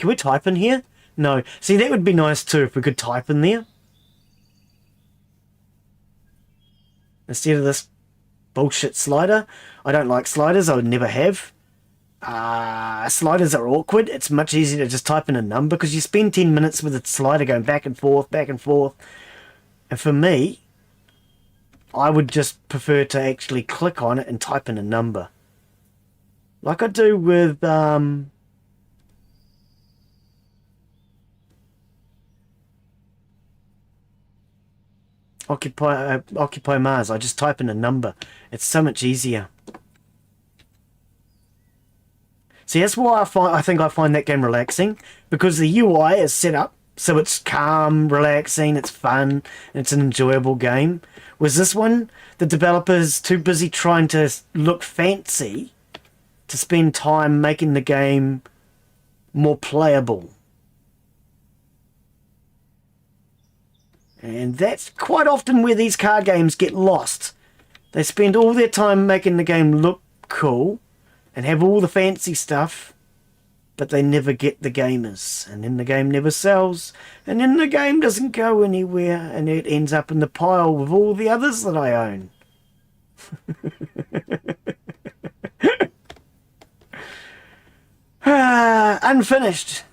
Speaker 1: we type in here? No. See, that would be nice too if we could type in there. Instead of this bullshit slider. I don't like sliders, I would never have. Sliders are awkward. It's much easier to just type in a number because you spend 10 minutes with a slider going back and forth, back and forth. And for me, I would just prefer to actually click on it and type in a number. Like I do with Occupy Mars. I just type in a number. It's so much easier. See, that's why I think I find that game relaxing, because the UI is set up so it's calm, relaxing, it's fun, it's an enjoyable game. Was this one, the developer's too busy trying to look fancy to spend time making the game more playable. And that's quite often where these car games get lost. They spend all their time making the game look cool, and have all the fancy stuff, but they never get the gamers, and then the game never sells, and then the game doesn't go anywhere, and it ends up in the pile with all the others that I own. Unfinished.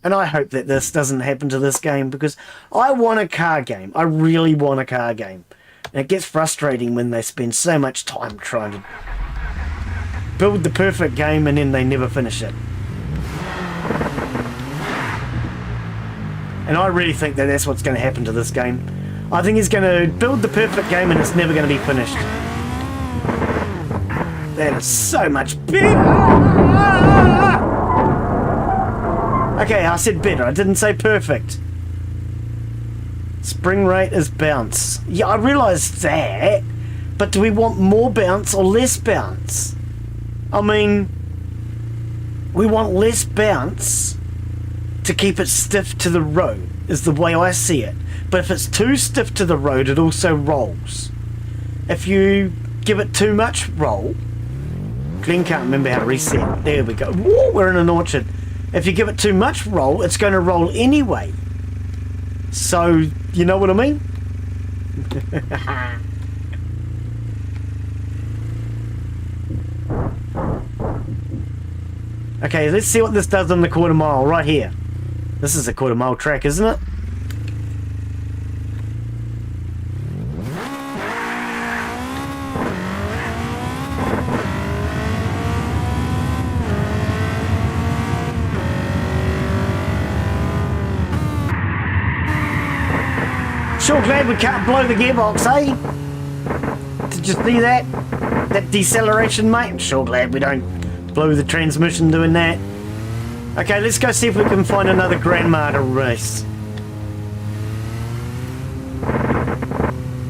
Speaker 1: And I hope that this doesn't happen to this game, because I want a car game. I really want a car game. And it gets frustrating when they spend so much time trying to build the perfect game and then they never finish it. And I really think that that's what's going to happen to this game. I think he's going to build the perfect game and it's never going to be finished. That is so much better. Okay, I said better. I didn't say perfect. Spring rate is bounce. Yeah, I realise that. But do we want more bounce or less bounce? I mean, we want less bounce to keep it stiff to the road, is the way I see it. But if it's too stiff to the road, it also rolls. If you give it too much roll... Glen can't remember how to reset. There we go. Whoa, we're in an orchard. If you give it too much roll, it's going to roll anyway. So, you know what I mean? Okay, let's see what this does on the quarter mile right here. This is a quarter mile track, isn't it? Sure glad we can't blow the gearbox, eh? Did you see that? That deceleration, mate? I'm sure glad we don't blow the transmission doing that. Okay, let's go see if we can find another grandma to race.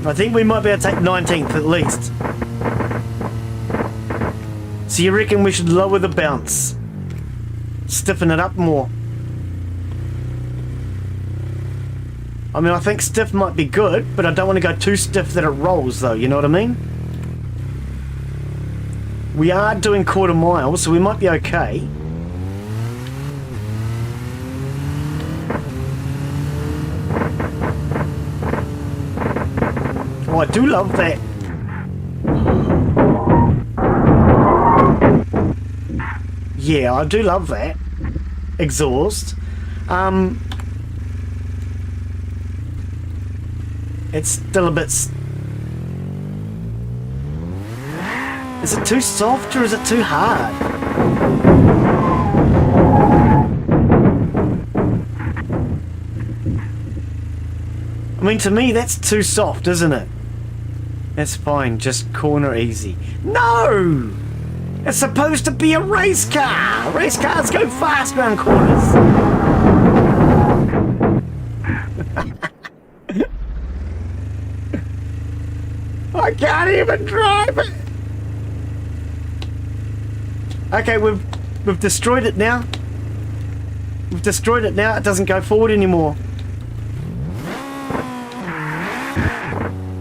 Speaker 1: I think we might be able to take 19th at least. So you reckon we should lower the bounce? Stiffen it up more? I mean, I think stiff might be good, but I don't want to go too stiff that it rolls, though, you know what I mean? We are doing quarter mile, so we might be okay. Oh, I do love that. Yeah, I do love that. Exhaust. It's still a bit... Is it too soft or is it too hard? I mean, to me, that's too soft, isn't it? That's fine, just corner easy. No! It's supposed to be a race car! Race cars go fast around corners! I can't even drive it! Okay, we've destroyed it now. We've destroyed it now, it doesn't go forward anymore.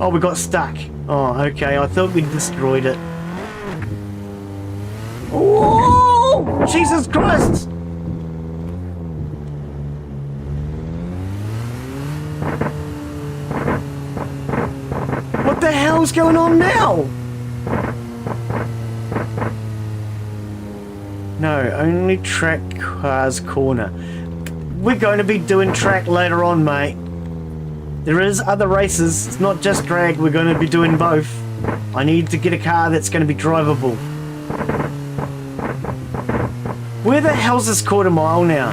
Speaker 1: Oh, we got stuck. Oh, okay, I thought we'd destroyed it. Oh, Jesus Christ! What the hell's going on now? No, only track cars corner. We're going to be doing track later on, mate. There is other races, it's not just drag, we're going to be doing both. I need to get a car that's going to be drivable. Where the hell's this quarter mile now?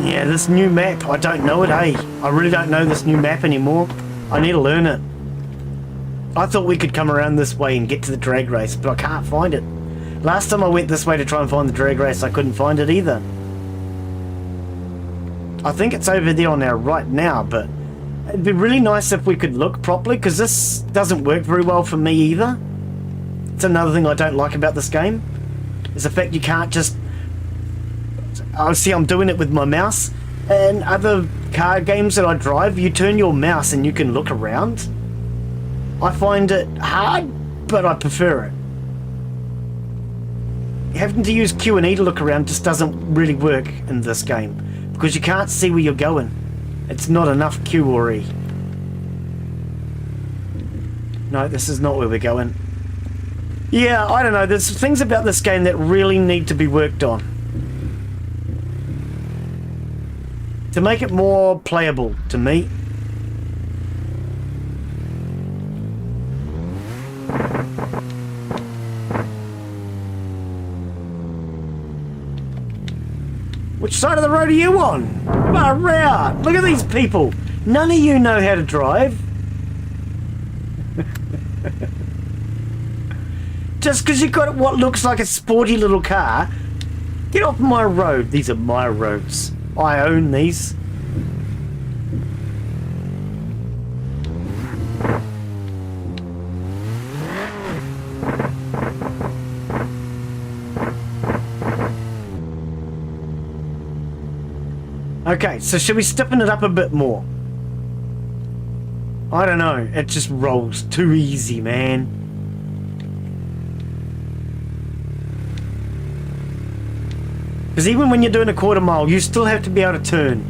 Speaker 1: Yeah, this new map, I don't know it, hey. I really don't know this new map anymore. I need to learn it. I thought we could come around this way and get to the drag race, but I can't find it. Last time I went this way to try and find the drag race, I couldn't find it either. I think it's over there on our right now, but it'd be really nice if we could look properly, because this doesn't work very well for me either. It's another thing I don't like about this game, is the fact you can't just... Oh, see, I'm doing it with my mouse. In other car games that I drive, you turn your mouse and you can look around. I find it hard, but I prefer it. having to use Q and E to look around just doesn't really work in this game because you can't see where you're going. It's not enough Q or E. No, this is not where we're going. Yeah, I don't know. There's things about this game that really need to be worked on to make it more playable to me. Which side of the road are you on? Far out! Look at these people! None of you know how to drive. Just because you've got what looks like a sporty little car, get off my road. These are my roads. I own these. Okay, so should we stiffen it up a bit more? I don't know. It just rolls too easy, man. Because even when you're doing a quarter mile, you still have to be able to turn.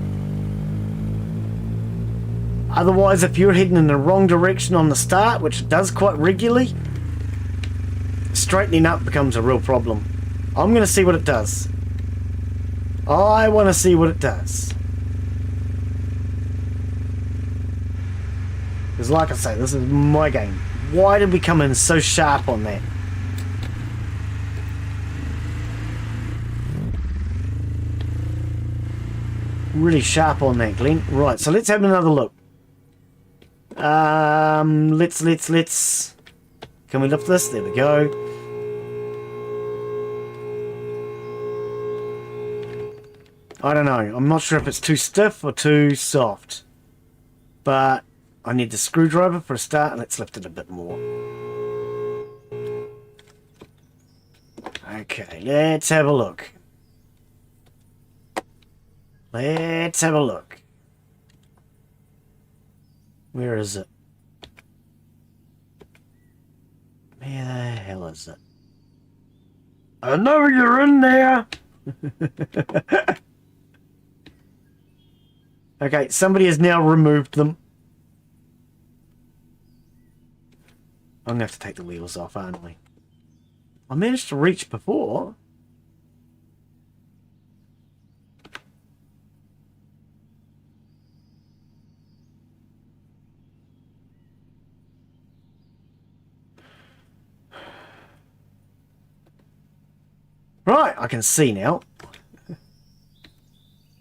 Speaker 1: Otherwise, if you're heading in the wrong direction on the start, which it does quite regularly, straightening up becomes a real problem. I'm going to see what it does. I want to see what it does. Because like I say, this is my game. Why did we come in so sharp on that? Really sharp on that, Glen. Right, so let's have another look. Let's... Can we lift this? There we go. I don't know. I'm not sure if it's too stiff or too soft. But I need the screwdriver for a start. Let's lift it a bit more. Okay, let's have a look. Let's have a look. Where is it? Where the hell is it? I know you're in there! Okay, somebody has now removed them. I'm going to have to take the wheels off, aren't we? I managed to reach before. Right, I can see now.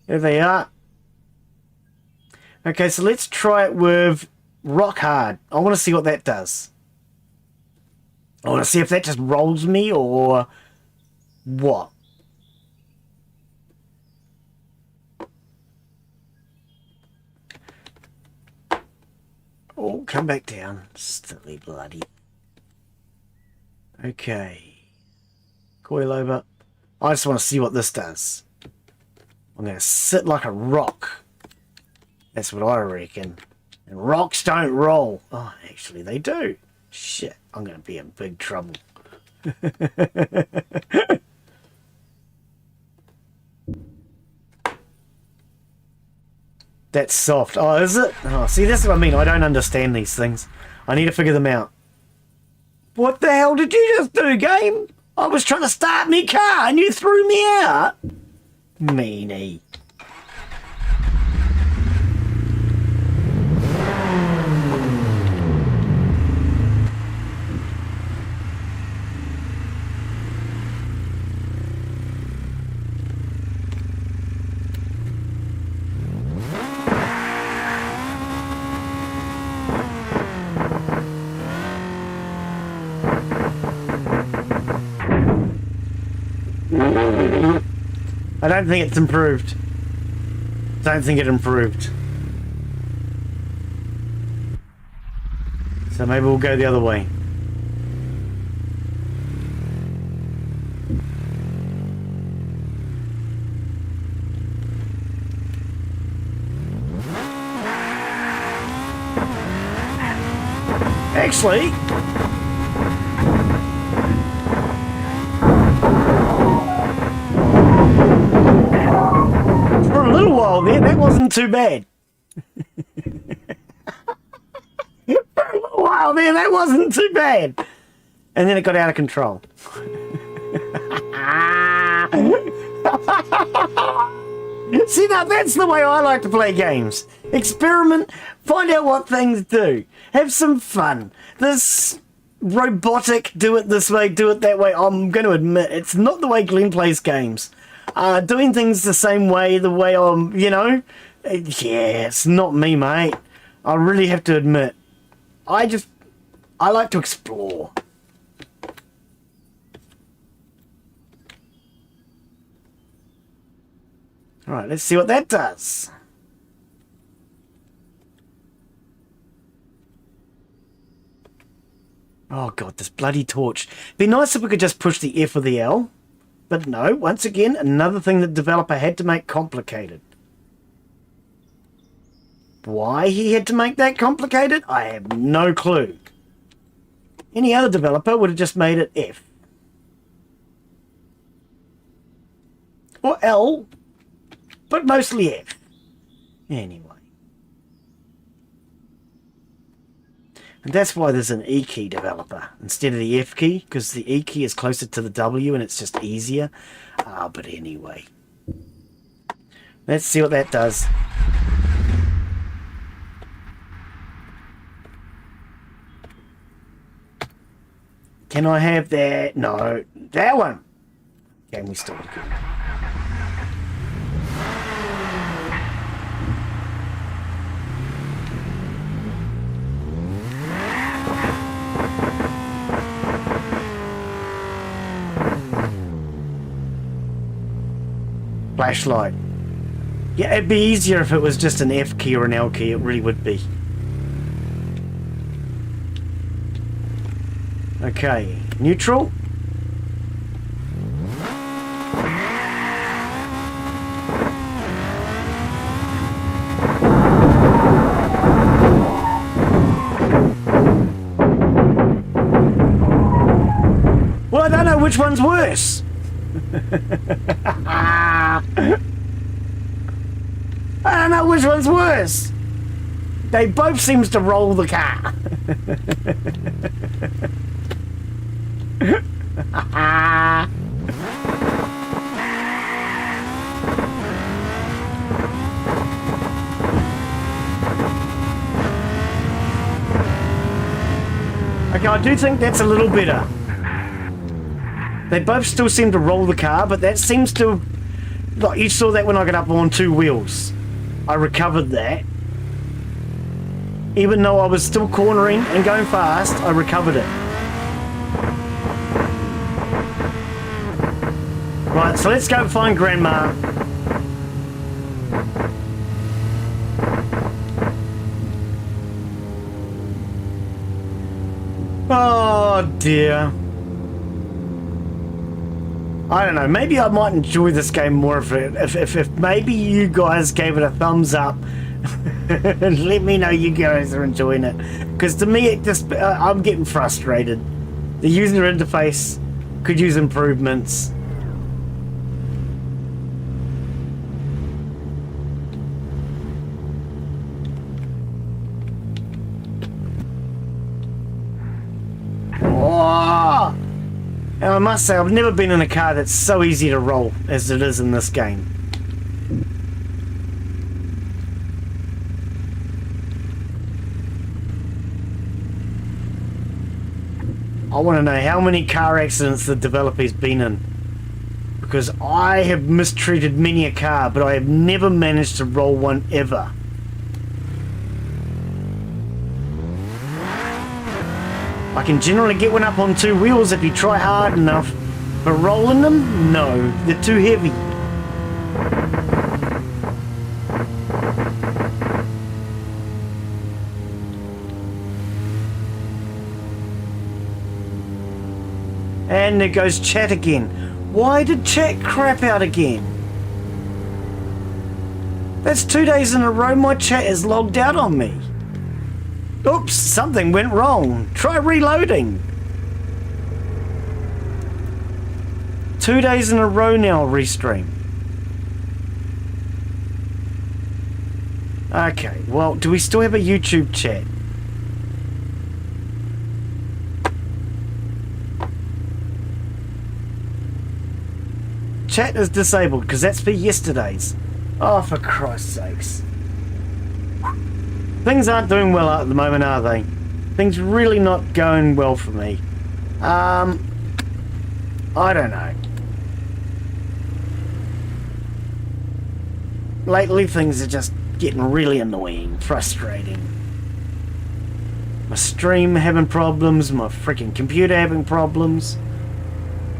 Speaker 1: There they are. Okay, so let's try it with rock hard. I want to see what that does. I want to see if that just rolls me or what. Oh, come back down. Silly bloody. Okay. Coil over. I just want to see what this does. I'm going to sit like a rock. That's what I reckon. And rocks don't roll. Oh, actually they do. Shit, I'm going to be in big trouble. That's soft. Oh, is it? Oh, see, that's what I mean. I don't understand these things. I need to figure them out. What the hell did you just do, game? I was trying to start me car and you threw me out. Meanie. I don't think it's improved. Don't think it improved. So maybe we'll go the other way. Actually, there. That wasn't too bad. For a little while there, that wasn't too bad. And then it got out of control. See, now that's the way I like to play games. Experiment, find out what things do. Have some fun. This robotic, do it this way, do it that way. I'm going to admit, it's not the way Glen plays games. Doing things the same way, the way I'm, you know, yeah, it's not me, mate. I really have to admit. I like to explore. Alright, let's see what that does. Oh god, this bloody torch. Be nice if we could just push the F or the L. But no, once again, another thing the developer had to make complicated. Why he had to make that complicated, I have no clue. Any other developer would have just made it F. Or L. But mostly F. Anyway. And that's why there's an E key developer instead of the F key, because the E key is closer to the W and it's just easier. But anyway. Let's see what that does. Can I have that? No. That one. Can we start again? Flashlight. Yeah, it'd be easier if it was just an F key or an L key. It really would be. Okay, neutral. Well, I don't know which one's worse. I don't know which one's worse. They both seems to roll the car. Okay, I do think that's a little better. They both still seem to roll the car, but that seems to... Like, you saw that when I got up on two wheels. I recovered that. Even though I was still cornering and going fast, I recovered it. Right, so let's go find Grandma. Oh dear. I don't know, maybe I might enjoy this game more if maybe you guys gave it a thumbs up and let me know you guys are enjoying it. Because to me, it just I'm getting frustrated. The user interface could use improvements. And I must say, I've never been in a car that's so easy to roll as it is in this game. I want to know how many car accidents the developer's been in. Because I have mistreated many a car, but I have never managed to roll one ever. I can generally get one up on two wheels if you try hard enough, but rolling them? No, they're too heavy. And there goes chat again. Why did chat crap out again? That's 2 days in a row my chat is logged out on me. Oops, something went wrong. Try reloading. 2 days in a row now, restream. Okay, well, do we still have a YouTube chat? Chat is disabled because that's for yesterday's. Oh, for Christ's sakes. Things aren't doing well at the moment, are they? Things really not going well for me. I don't know. Lately things are just getting really annoying, frustrating. My stream having problems, my freaking computer having problems,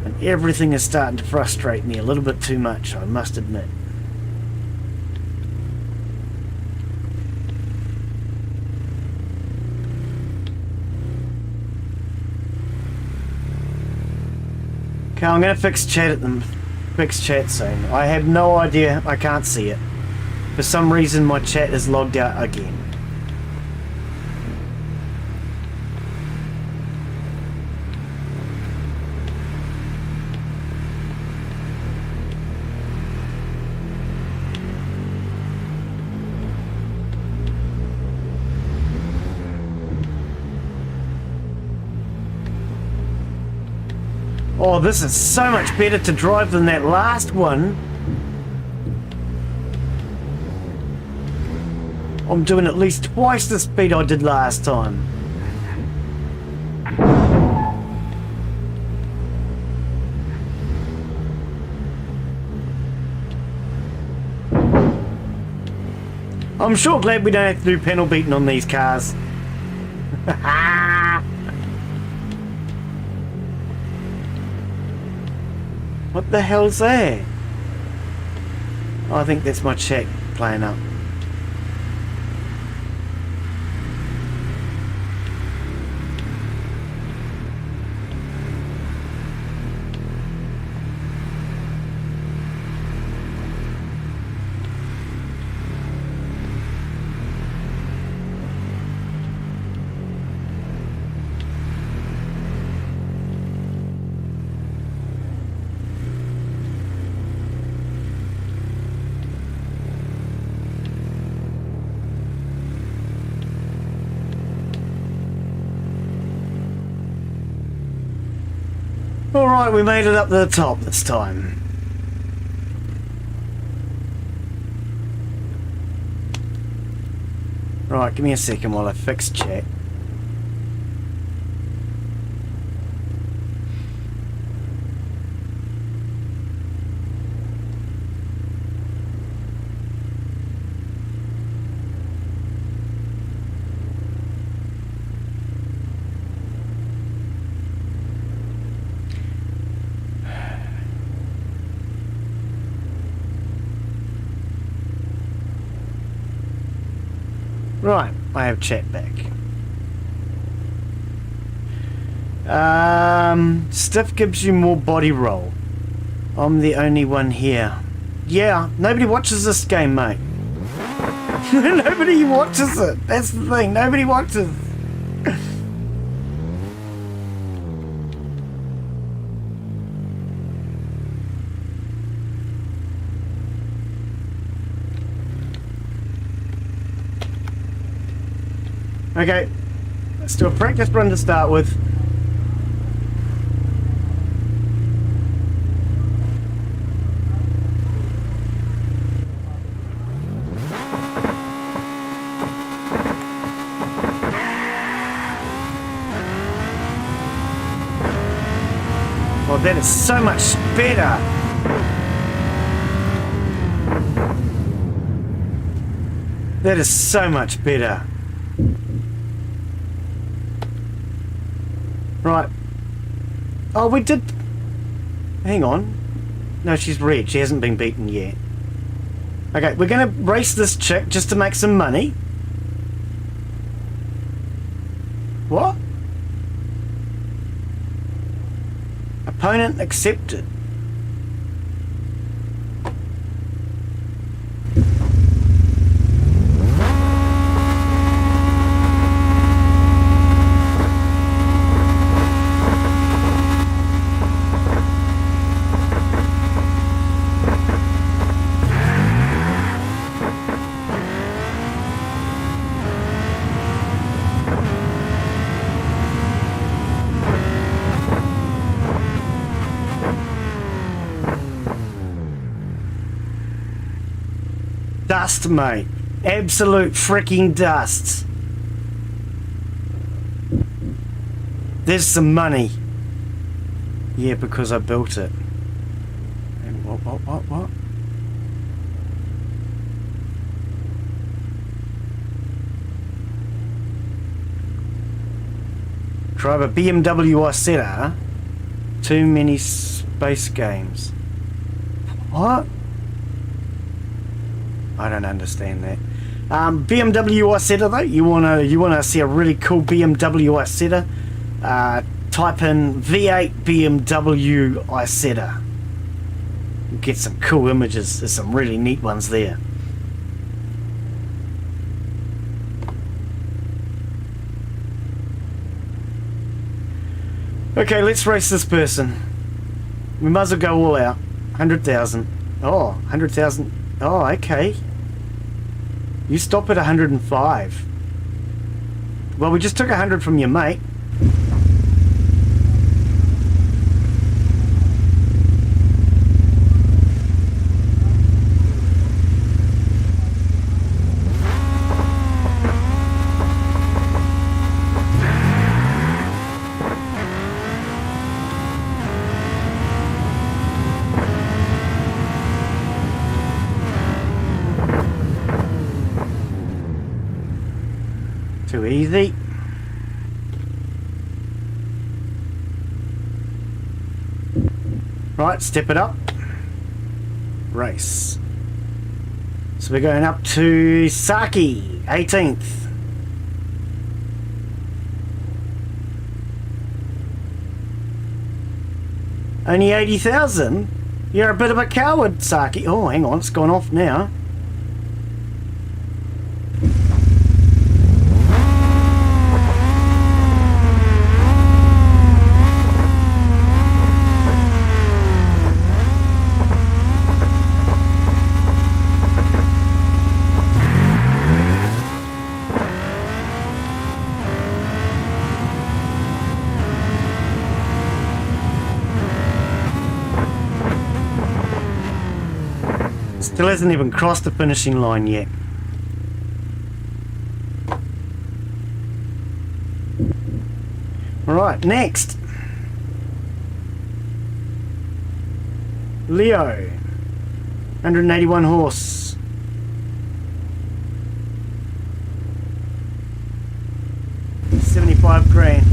Speaker 1: and everything is starting to frustrate me a little bit too much, I must admit. Okay, I'm gonna fix chat soon. I have no idea, I can't see it. For some reason my chat is logged out again. Oh, this is so much better to drive than that last one. I'm doing at least twice the speed I did last time. I'm sure glad we don't have to do panel beating on these cars. What the hell's there? Oh, I think that's my chat playing up. Alright, we made it up to the top this time. Right, give me a second while I fix chat. Right, I have chat back. Stiff gives you more body roll. I'm the only one here. Yeah, nobody watches this game, mate. Nobody watches it. That's the thing. Nobody watches. Okay, let's do a practice run to start with. Well, that is so much better. That is so much better. Right. Oh, we did... Hang on. No, she's red. She hasn't been beaten yet. Okay, we're going to race this chick just to make some money. What? Opponent accepted. dust, mate. Absolute freaking dust. There's some money. Yeah, because I built it. And what? Drive a BMW Isetta. Too many space games. What? I don't understand that. BMW Isetta though. You wanna see a really cool BMW Isetta? Type in V8 BMW Isetta. You get some cool images. There's some really neat ones there. Okay, let's race this person. We might as well go all out. 100,000. Oh, 100,000. Oh, okay. You stop at 105. Well, we just took 100 from your mate. Too easy. Right, step it up. Race. So we're going up to Saki, 18th. Only 80,000? You're a bit of a coward, Saki. Oh, hang on, it's gone off now. Still hasn't even crossed the finishing line yet. Alright, next. Leo. 181 horse. $75 grand.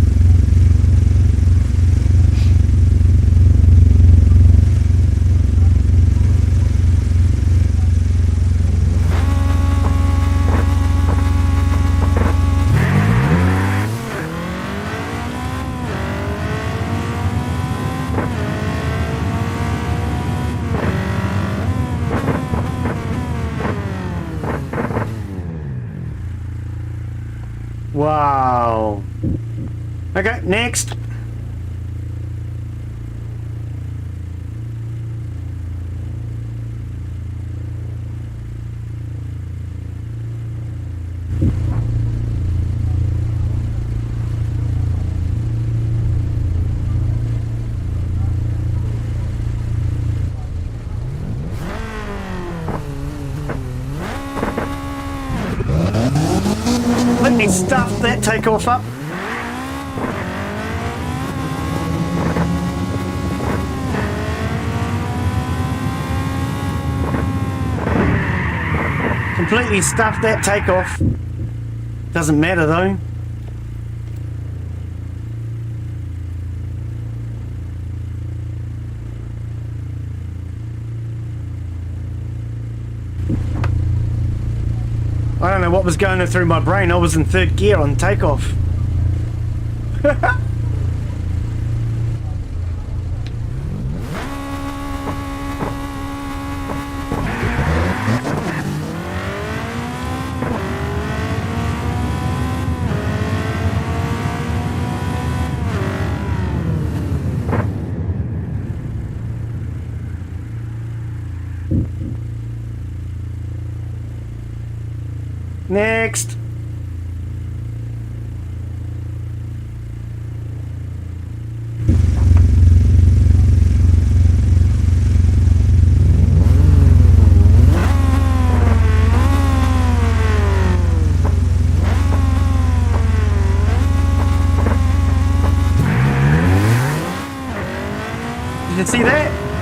Speaker 1: Wow. Okay, next. Let me stuff that takeoff up. Completely stuffed that takeoff. Doesn't matter though. I don't know what was going through my brain. I was in third gear on takeoff. Next.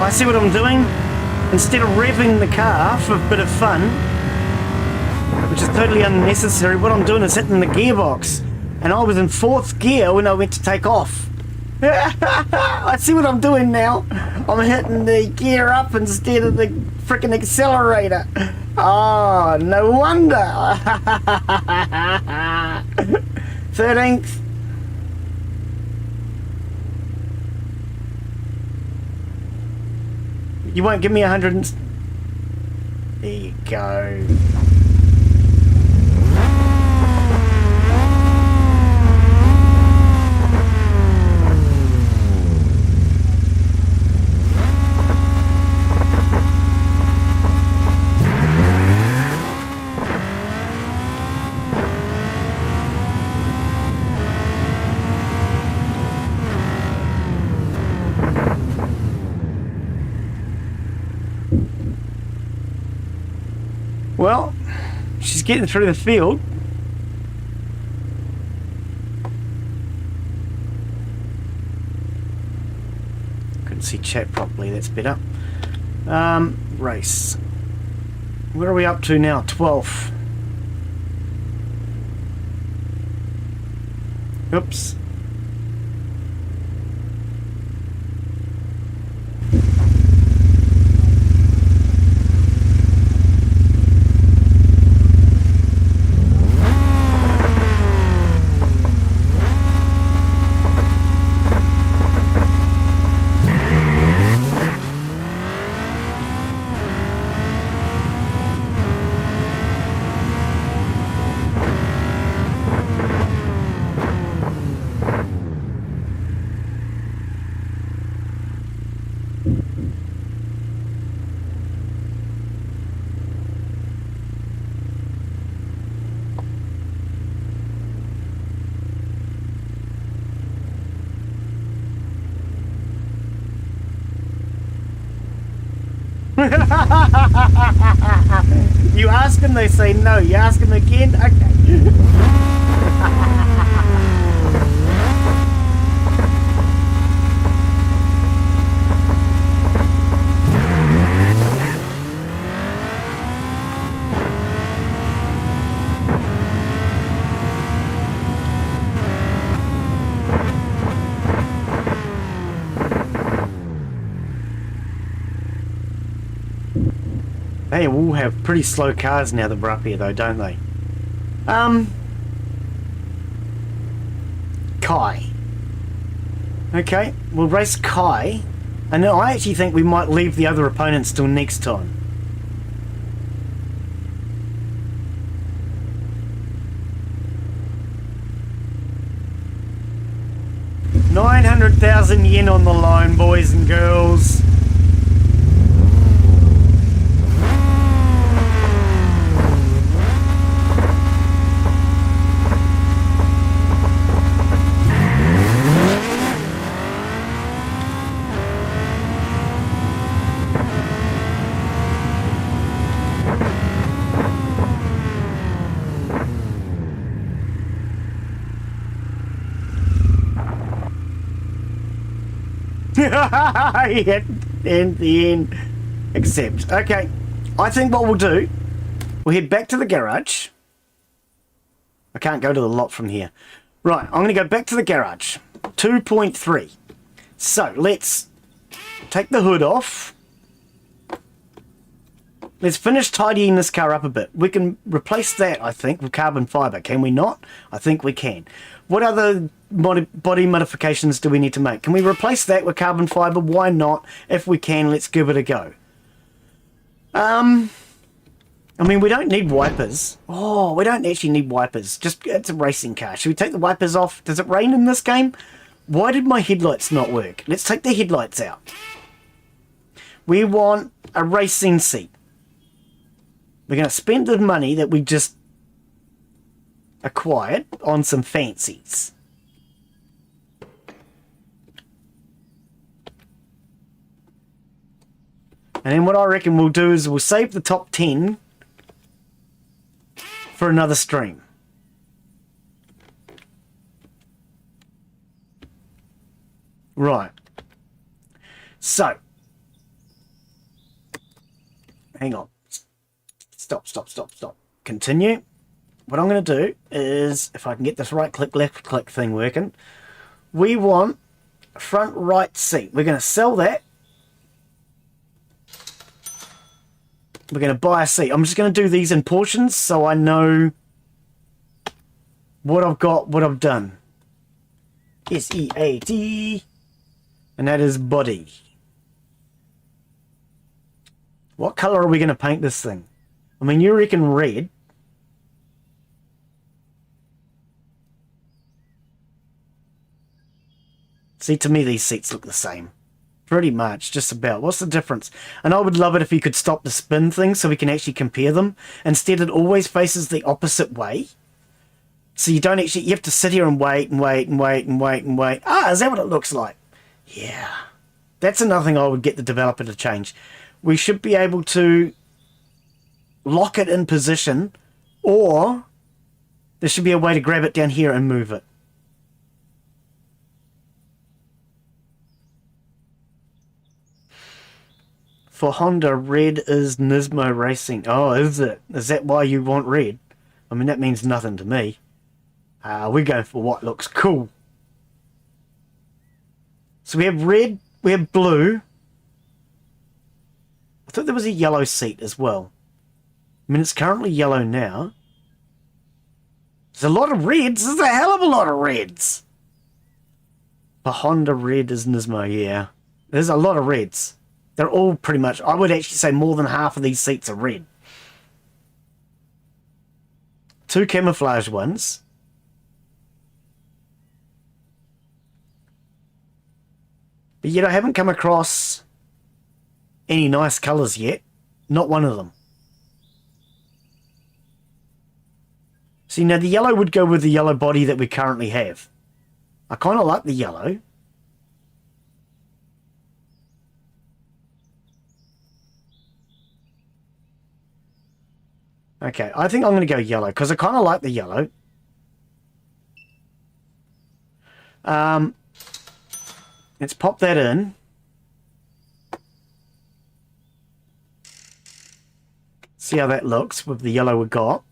Speaker 1: I see what I'm doing. Instead of revving the car for a bit of fun, which is totally unnecessary, what I'm doing is hitting the gearbox. And I was in 4th gear when I went to take off. I see what I'm doing now. I'm hitting the gear up instead of the freaking accelerator. Oh, no wonder. 13th. You won't give me 100 and... There you go. Well, she's getting through the field. Couldn't see chat properly, that's better. Race. Where are we up to now? 12th. Oops. You ask them, they say no. You ask them again, okay. They all have pretty slow cars now that we're up here though, don't they? Kai. Okay, we'll race Kai. And I actually think we might leave the other opponents till next time. $900,000 on the line, boys and girls. In the end. Except, okay. I think what we'll do, we'll head back to the garage. I can't go to the lot from here. Right, I'm going to go back to the garage. 2.3. So, let's take the hood off. Let's finish tidying this car up a bit. We can replace that, I think, with carbon fibre. Can we not? I think we can. What other body modifications do we need to make? Can we replace that with carbon fibre? Why not? If we can, let's give it a go. I mean, we don't need wipers. Oh, we don't actually need wipers. Just, it's a racing car. Should we take the wipers off? Does it rain in this game? Why did my headlights not work? Let's take the headlights out. We want a racing seat. We're going to spend the money that we just acquired on some fancies. And then what I reckon we'll do is we'll save the top 10 for another stream. Right. So, hang on. Stop, stop, stop, stop. Continue. What I'm going to do is, if I can get this right click, left click thing working, we want front right seat. We're going to sell that. We're going to buy a seat. I'm just going to do these in portions so I know what I've got, what I've done. SEAT. And that is body. What colour are we going to paint this thing? I mean, you reckon red. See, to me, these seats look the same. Pretty much, just about. What's the difference? And I would love it if you could stop the spin thing so we can actually compare them. Instead, it always faces the opposite way. So you don't actually, you have to sit here and wait and wait and wait and wait and wait. Ah, is that what it looks like? Yeah. That's another thing I would get the developer to change. We should be able to lock it in position, or there should be a way to grab it down here and move it. For Honda, red is Nismo Racing. Oh, is it? Is that why you want red? I mean, that means nothing to me. We're going for what looks cool. So we have red, we have blue. I thought there was a yellow seat as well. I mean, it's currently yellow now. There's a lot of reds. There's a hell of a lot of reds. For Honda, red is Nismo, yeah. There's a lot of reds. They're all pretty much, I would actually say more than half of these seats are red. 2 camouflage ones. But yet I haven't come across any nice colours yet. Not one of them. See, now the yellow would go with the yellow body that we currently have. I kind of like the yellow. Okay, I think I'm going to go yellow, because I kind of like the yellow. Let's pop that in. See how that looks with the yellow we got.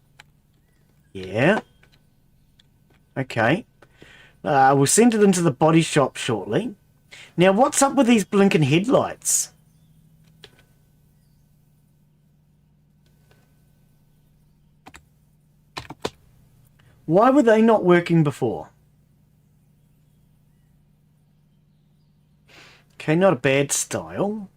Speaker 1: Yeah. Okay. We'll send it into the body shop shortly. Now, what's up with these blinking headlights? Why were they not working before? Okay, not a bad style.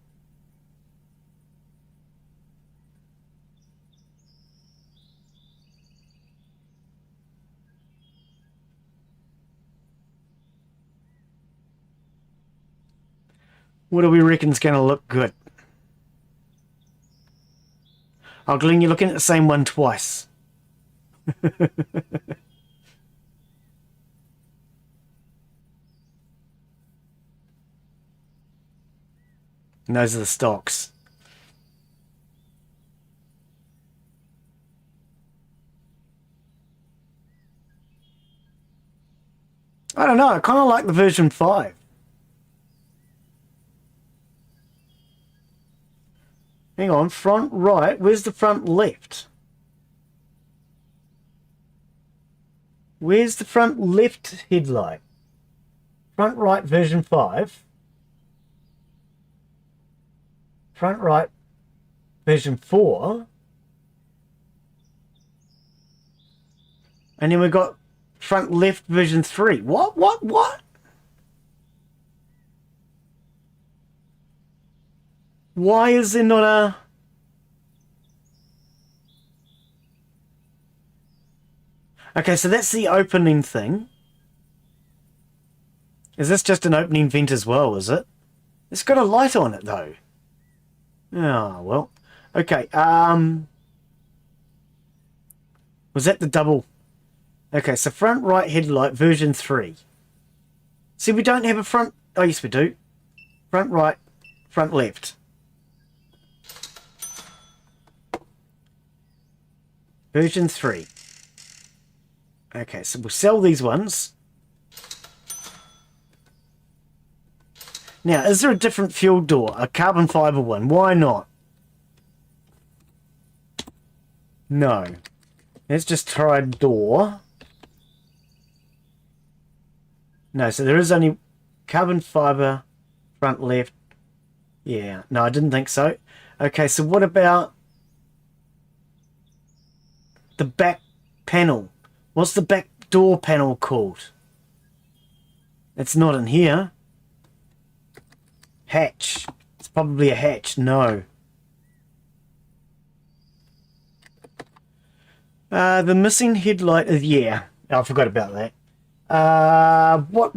Speaker 1: What do we reckon's going to look good? Oh, Glen, you're looking at the same one twice. And those are the stocks. I don't know, I kind of like the version 5. Hang on, front right. Where's the front left? Where's the front left headlight? Front right version 5. Front right version 4. And then we've got front left version 3. What? Why is there not a... Okay, so that's the opening thing. Is this just an opening vent as well, is it? It's got a light on it, though. Oh, well. Okay, was that the double? Okay, so front right headlight version 3. See, we don't have a front... Oh, yes, we do. Front right, front left. Version 3. Okay, so we'll sell these ones. Now, is there a different fuel door? A carbon fibre one? Why not? No. Let's just try door. No, so there is only carbon fiber, front left. Yeah, no, I didn't think so. Okay, so what about the back panel? What's the back door panel called? It's not in here. Hatch. It's probably a hatch. No. The missing headlight is, yeah. Oh, I forgot about that. What?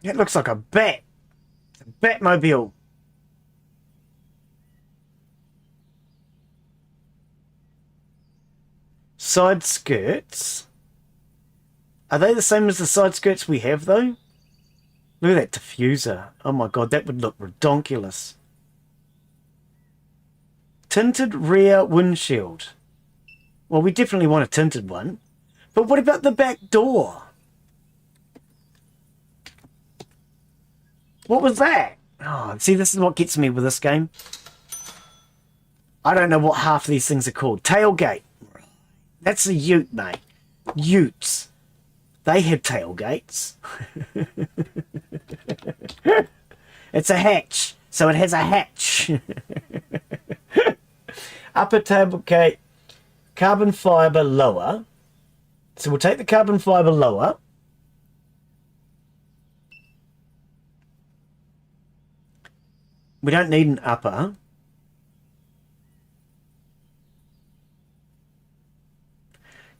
Speaker 1: It looks like a bat. It's a Batmobile. Side skirts. Are they the same as the side skirts we have, though? Look at that diffuser. Oh my god, that would look redonkulous. Tinted rear windshield. Well, we definitely want a tinted one. But what about the back door? What was that? Oh, see, this is what gets me with this game. I don't know what half of these things are called. Tailgate. That's a ute, mate. Utes. They have tailgates. It's a hatch. So it has a hatch. Upper tailgate. Carbon fibre lower. So we'll take the carbon fibre lower. We don't need an upper.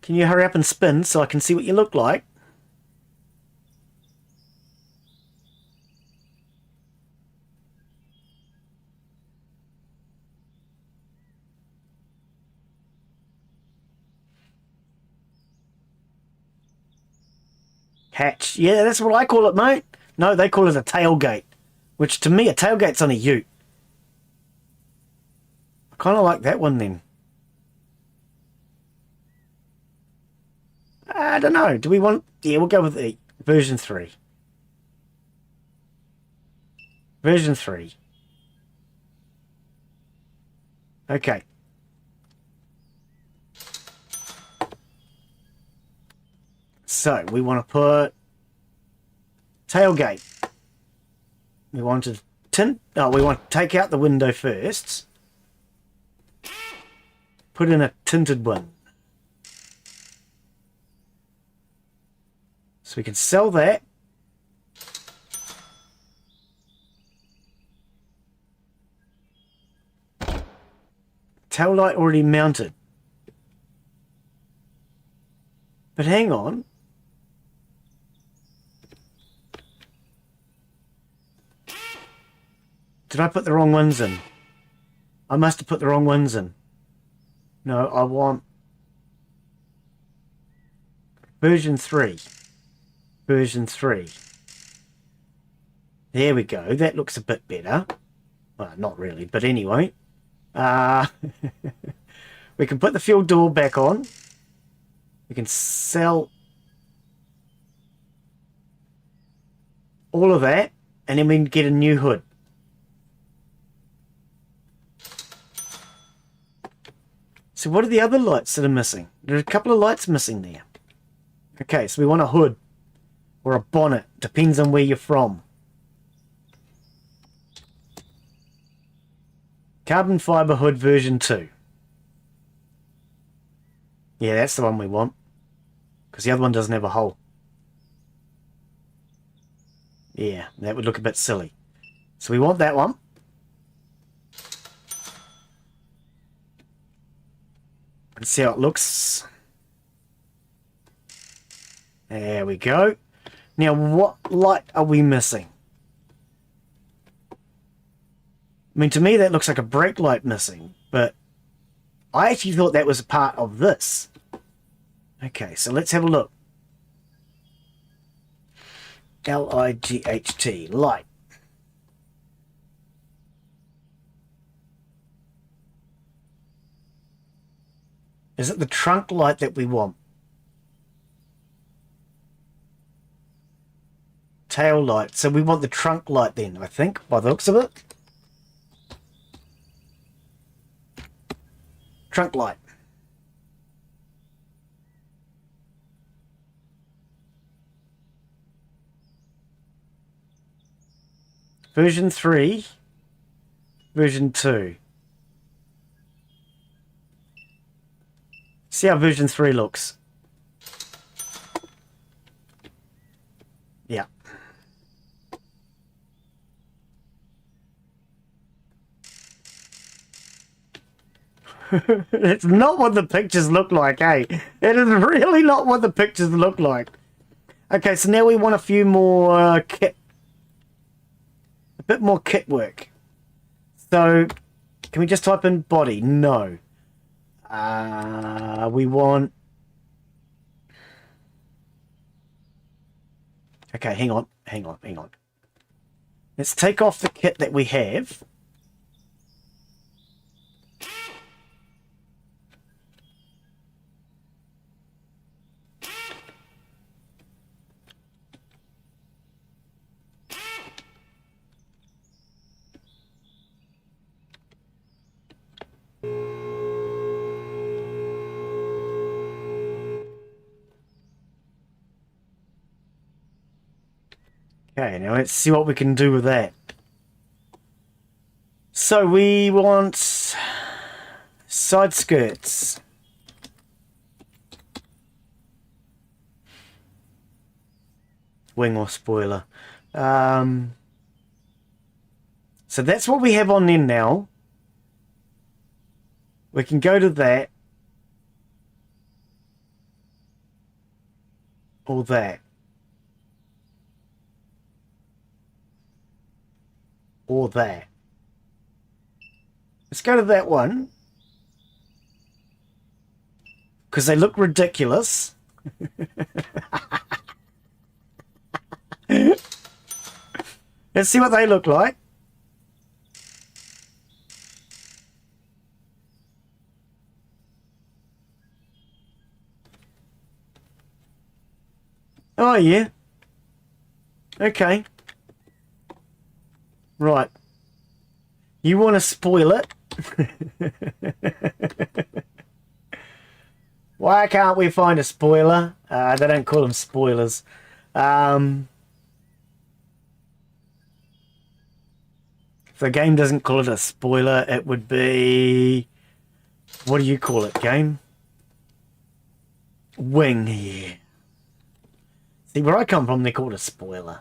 Speaker 1: Can you hurry up and spin so I can see what you look like? Hatch. Yeah, that's what I call it, mate. No, they call it a tailgate. Which, to me, a tailgate's on a ute. I kind of like that one, then. I don't know. Do we want... Yeah, we'll go with the version 3. Version 3. Okay. So, we want to put... tailgate. We want to tint... Oh, we want to take out the window first. Put in a tinted one. So we can sell that. Tail light already mounted. But hang on. Did I put the wrong ones in? I must have put the wrong ones in. No, I want version 3. Version 3. There we go. That looks a bit better. Well, not really, but anyway. We can put the fuel door back on. We can sell all of that, and then we can get a new hood. So what are the other lights that are missing? There are a couple of lights missing there. Okay, so we want a hood or a bonnet. Depends on where you're from. Carbon fibre hood version 2. Yeah, that's the one we want. Because the other one doesn't have a hole. Yeah, that would look a bit silly. So we want that one. Let's see how it looks. There we go. Now, what light are we missing? I mean, to me, that looks like a brake light missing, but I actually thought that was a part of this. Okay, so let's have a look. L-I-G-H-T, light. Is it the trunk light that we want? Tail light. So we want the trunk light then, I think, by the looks of it. Trunk light. Version 3. Version 2. See how version 3 looks. Yeah. It's not what the pictures look like, eh? It is really not what the pictures look like. Okay, so now we want a few more kit. A bit more kit work. So, can we just type in body? No. We want... Okay, hang on. Let's take off the kit that we have. Okay, now let's see what we can do with that. So we want side skirts. Wing or spoiler. So that's what we have on there now. We can go to that. Or that. Or that. Let's go to that one. Because they look ridiculous. Let's see what they look like. Oh, yeah. Okay. Right. You want to spoil it? Why can't we find a spoiler? They don't call them spoilers. If the game doesn't call it a spoiler, it would be... What do you call it, game? Wing, yeah. See, where I come from, they call it a spoiler.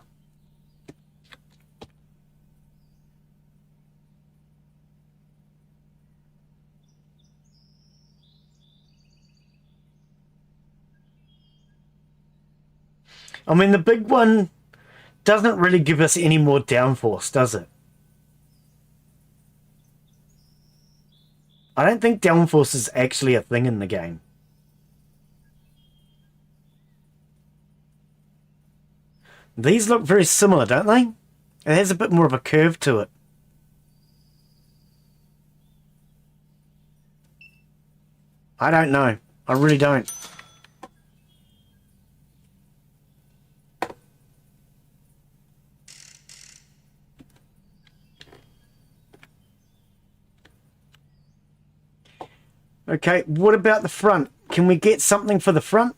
Speaker 1: I mean, the big one doesn't really give us any more downforce, does it? I don't think downforce is actually a thing in the game. These look very similar, don't they? It has a bit more of a curve to it. I don't know. I really don't. Okay, what about the front? Can we get something for the front?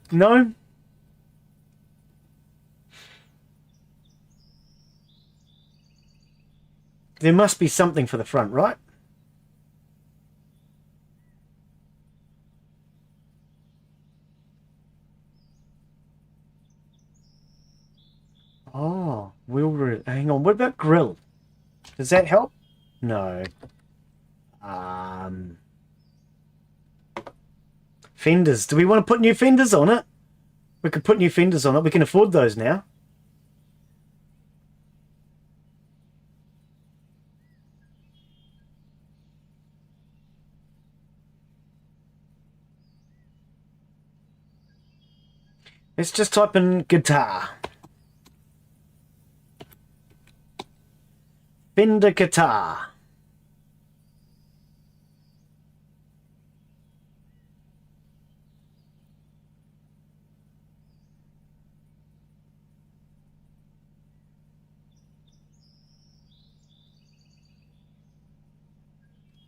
Speaker 1: No? There must be something for the front, right? Oh, hang on. What about grill? Does that help? No. Fenders. Do we want to put new fenders on it? We could put new fenders on it. We can afford those now. Let's just type in guitar. Fender guitar.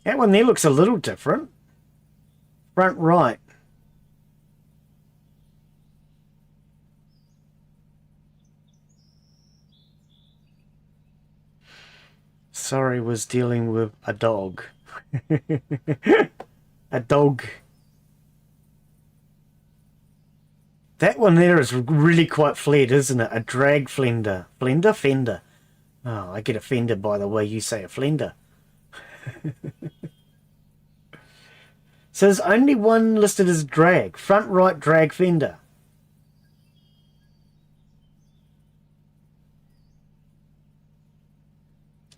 Speaker 1: That one there looks a little different. Front right. Sorry, was dealing with a dog. A dog. That one there is really quite flared, isn't it? A drag fender. Flender? Fender. Oh, I get offended by the way you say a flender. So there's only one listed as drag. Front right drag fender.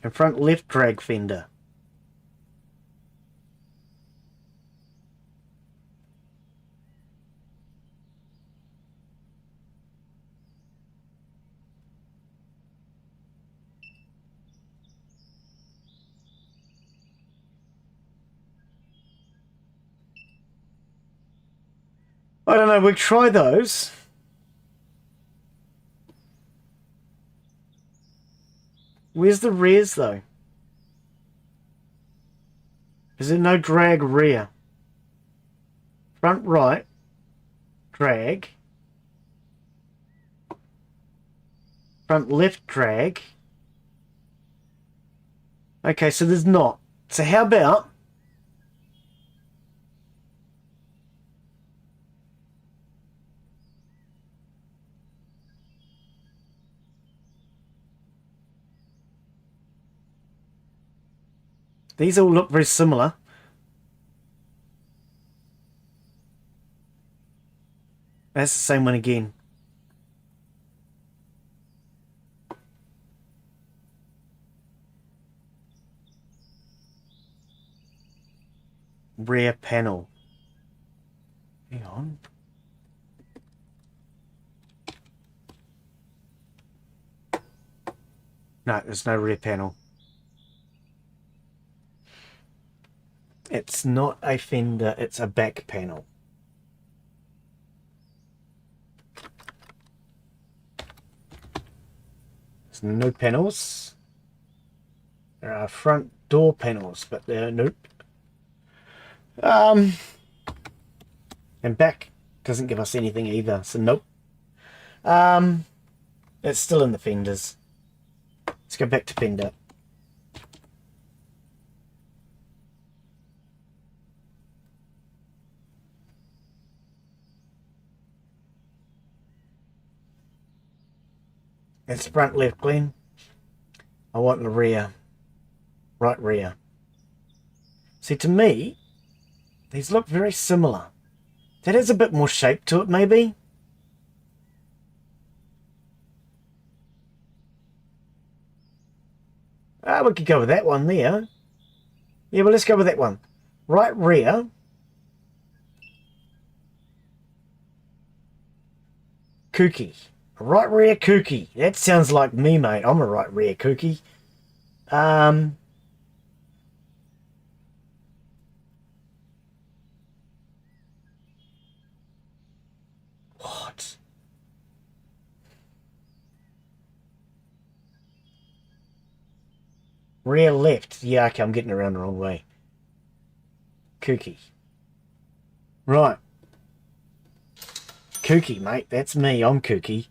Speaker 1: And front left drag fender. I don't know, we'll try those. Where's the rears though? Is there no drag rear? Front right, drag. Front left drag. Okay, so there's not. So how about these all look very similar. That's the same one again. Rear panel. Hang on. No, there's no rear panel. It's not a fender, it's a back panel. There's no panels. There are front door panels, but they're nope. And back doesn't give us anything either, so nope. It's still in the fenders. Let's go back to fender. It's front left, Glen. I want the rear. Right rear. See, to me, these look very similar. That has a bit more shape to it, maybe. We could go with that one there. Yeah, well, let's go with that one. Right rear. Kooky. Right rear kooky. That sounds like me, mate. I'm a right rear kooky. What? Rear left. Yeah, okay, I'm getting around the wrong way. Kooky. Right. Kooky, mate. That's me. I'm kooky.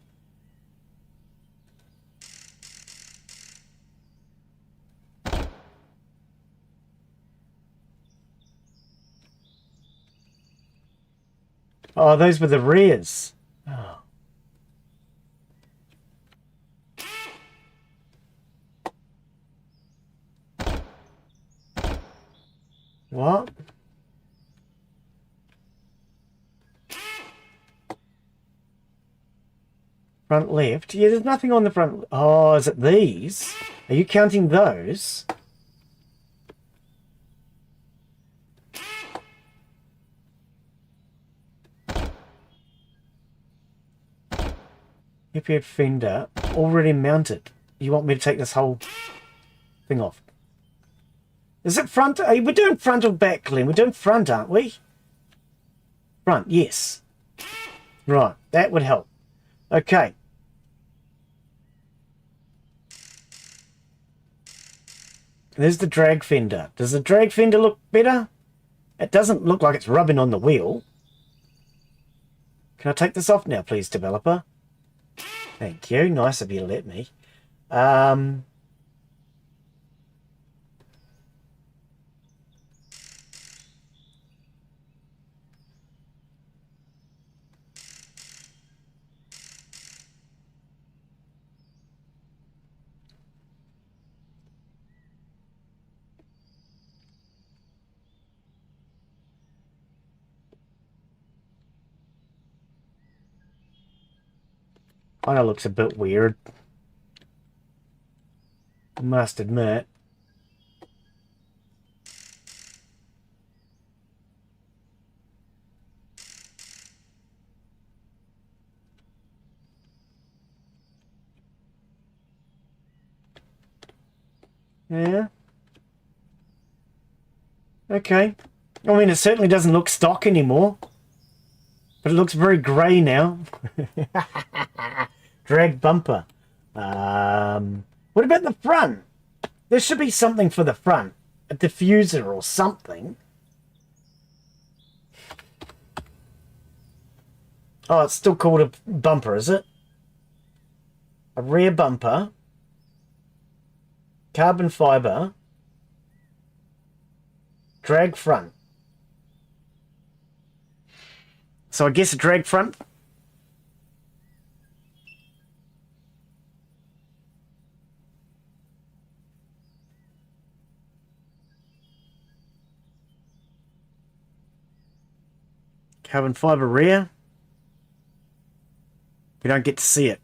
Speaker 1: Oh, those were the rears. Oh. What? Front left? Yeah, there's nothing on the front. Oh, is it these? Are you counting those? Hip fender already mounted. You want me to take this whole... thing off. Is it front? We're doing front or back, Glen? We're doing front, aren't we? Front, yes. Right, that would help. Okay. There's the drag fender. Does the drag fender look better? It doesn't look like it's rubbing on the wheel. Can I take this off now, please, developer? Thank you. Nice of you to let me. Kind of looks a bit weird. I must admit. Yeah. Okay. I mean, it certainly doesn't look stock anymore. But it looks very grey now. Drag bumper. What about the front? There should be something for the front. A diffuser or something. Oh, it's still called a bumper, is it? A rear bumper. Carbon fibre. Drag front. So I guess a drag front. Carbon fibre rear. We don't get to see it.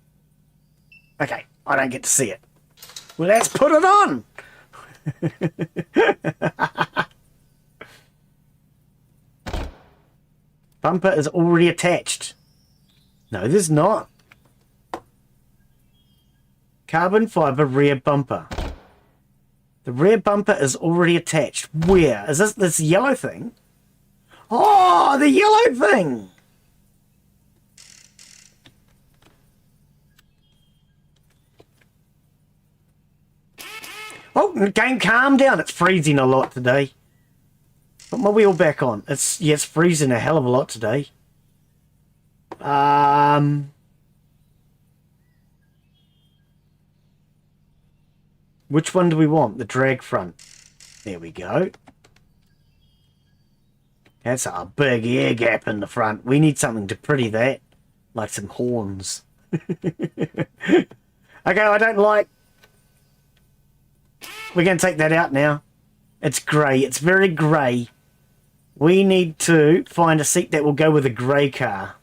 Speaker 1: Okay, I don't get to see it. Well, let's put it on. Bumper is already attached. No, there's not. Carbon fibre rear bumper. The rear bumper is already attached. Where? Is this yellow thing? Oh, the yellow thing! Oh, game, calm down. It's freezing a lot today. Put my wheel back on. It's freezing a hell of a lot today. Which one do we want? The drag front. There we go. That's a big air gap in the front. We need something to pretty that. Like some horns. Okay, I don't like... We're going to take that out now. It's grey. It's very grey. We need to find a seat that will go with a grey car.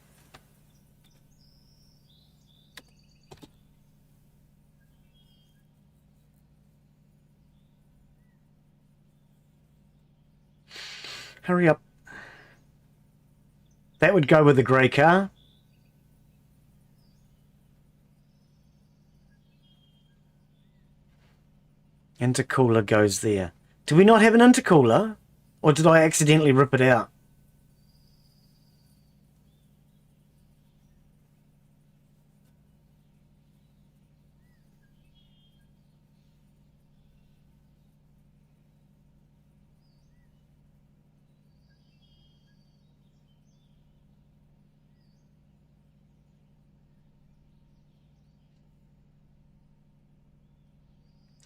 Speaker 1: Hurry up. That would go with the grey car. Intercooler goes there. Do we not have an intercooler? Or did I accidentally rip it out?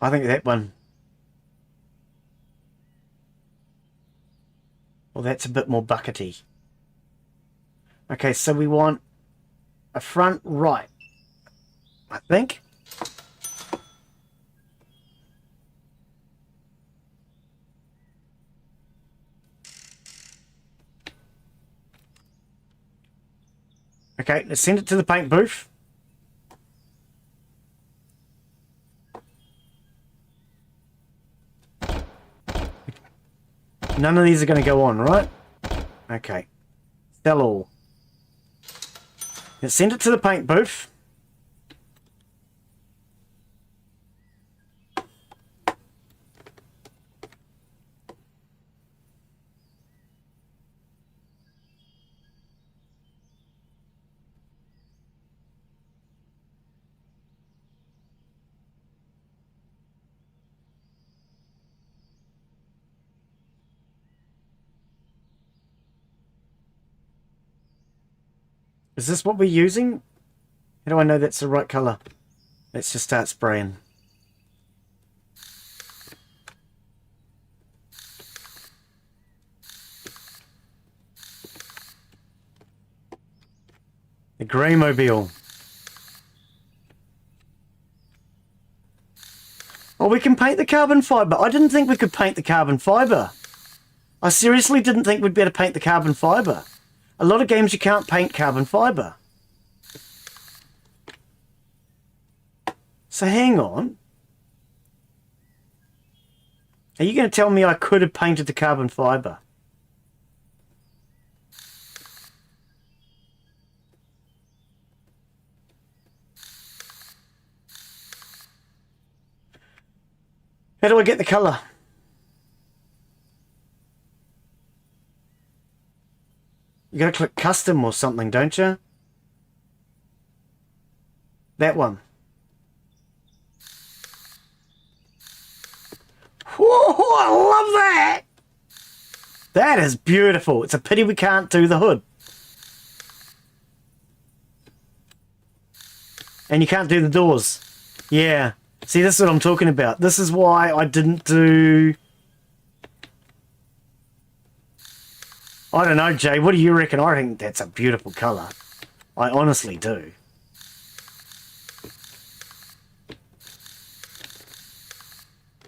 Speaker 1: I think that one. Well, that's a bit more buckety. Okay, so we want a front right, I think. Okay, let's send it to the paint booth. None of these are going to go on, right? Okay. Sell all. Let's send it to the paint booth. Is this what we're using? How do I know that's the right colour? Let's just start spraying. The Greymobile. Oh, we can paint the carbon fibre. I didn't think we could paint the carbon fibre. I seriously didn't think we'd be able to paint the carbon fibre. A lot of games you can't paint carbon fibre. So hang on. Are you going to tell me I could have painted the carbon fibre? How do I get the colour? You gotta click custom or something, don't you? That one. Whoa, I love that! That is beautiful. It's a pity we can't do the hood. And you can't do the doors. Yeah. See, this is what I'm talking about. This is why I didn't do... I don't know, Jay. What do you reckon? I think that's a beautiful colour. I honestly do.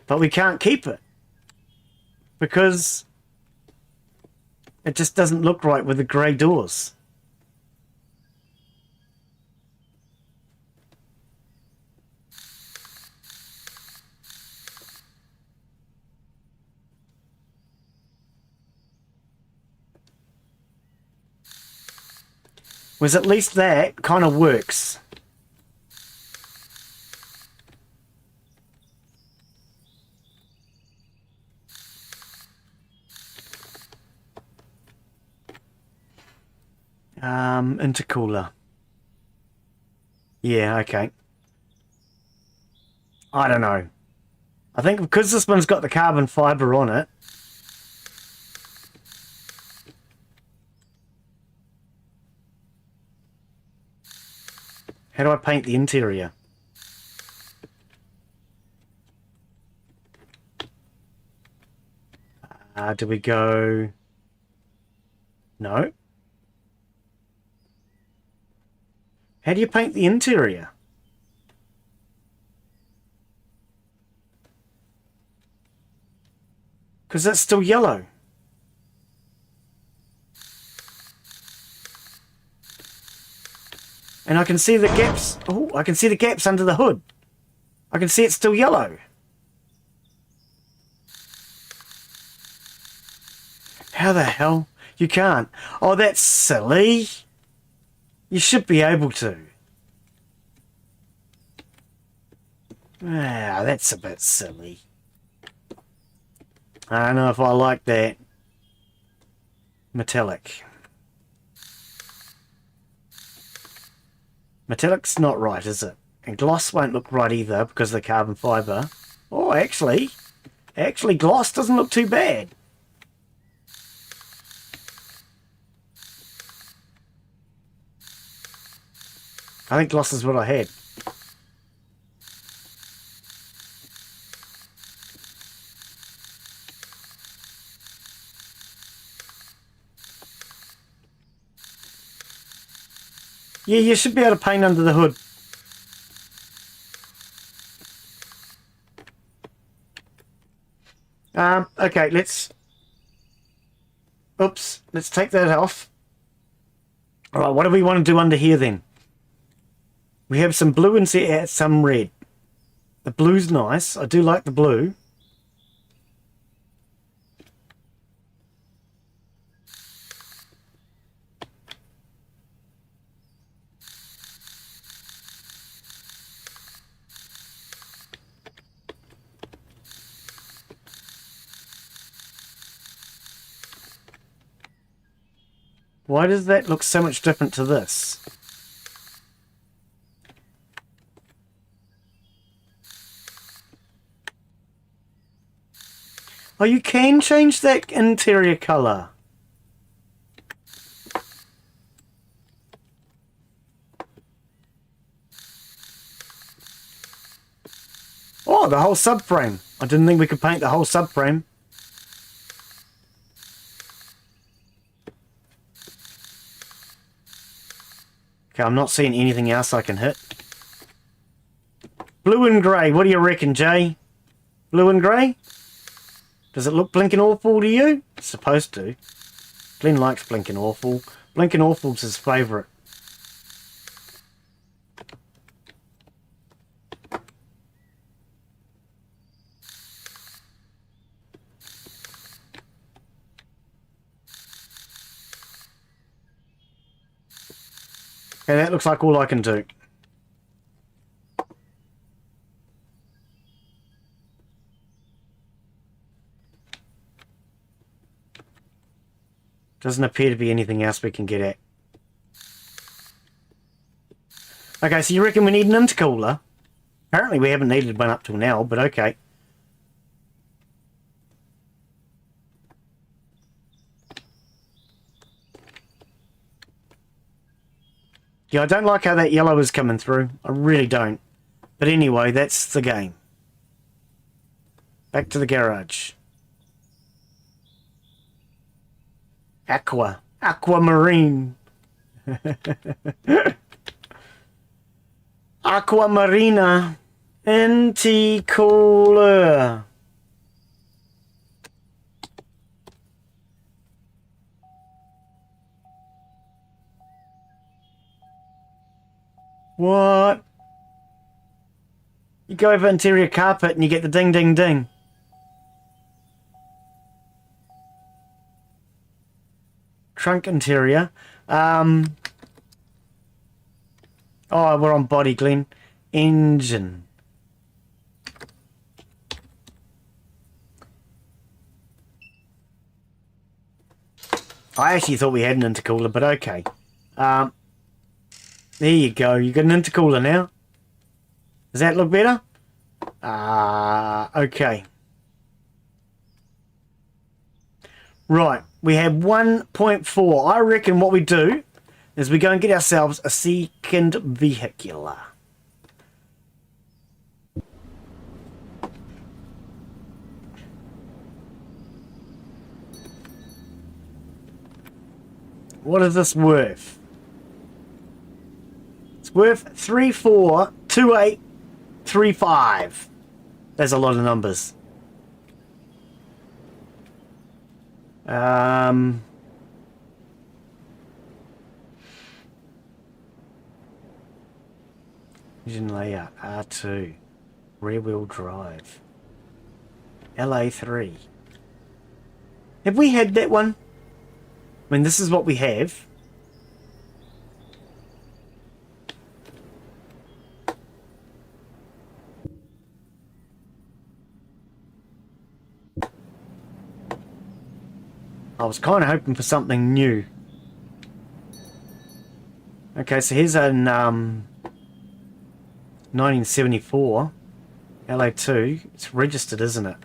Speaker 1: But we can't keep it. Because it just doesn't look right with the grey doors. Whereas at least that kind of works. Intercooler. Yeah, okay. I don't know. I think because this one's got the carbon fibre on it. How do I paint the interior? Do we go... No. How do you paint the interior? Because that's still yellow. And I can see the gaps. Oh, I can see the gaps under the hood. I can see it's still yellow. How the hell? You can't. Oh, that's silly. You should be able to. Ah, that's a bit silly. I don't know if I like that. Metallic. Metallic's not right, is it? And gloss won't look right either because of the carbon fibre. Oh, actually gloss doesn't look too bad. I think gloss is what I had. Yeah, you should be able to paint under the hood. Okay, let's take that off. Alright, what do we want to do under here then? We have some blue and some red. The blue's nice. I do like the blue. Why does that look so much different to this? Oh, you can change that interior colour. Oh, the whole subframe. I didn't think we could paint the whole subframe. Okay, I'm not seeing anything else I can hit. Blue and grey. What do you reckon, Jay? Blue and grey? Does it look blinking awful to you? It's supposed to. Glen likes blinking awful. Blinking awful's his favourite. Okay, that looks like all I can do. Doesn't appear to be anything else we can get at. Okay, so you reckon we need an intercooler? Apparently we haven't needed one up till now, but okay. Yeah, I don't like how that yellow is coming through. I really don't. But anyway, that's the game. Back to the garage. Aquamarine. Aquamarina. Intercooler. What? You go over interior carpet and you get the ding ding ding. Trunk interior. Oh, we're on body, Glen. Engine. I actually thought we had an intercooler, but okay. There you go. You got an intercooler now. Does that look better? Okay. Right. We have 1.4. I reckon what we do is we go and get ourselves a second vehicular. What is this worth? It's worth 342835. There's a lot of numbers. Engine layout R2, rear wheel drive, LA3. Have we had that one? I mean, this is what we have. I was kind of hoping for something new. Okay, so here's an 1974 LA2. It's registered, isn't it?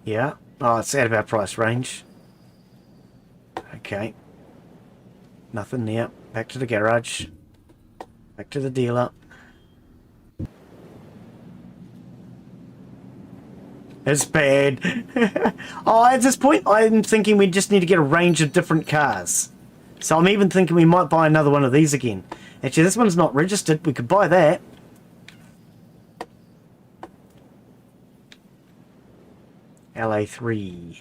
Speaker 1: Yeah. Oh, it's out of our price range. Okay. Nothing there. Back to the garage. Back to the dealer. It's bad. Oh, at this point, I'm thinking we just need to get a range of different cars. So I'm even thinking we might buy another one of these again. Actually, this one's not registered. We could buy that. LA3.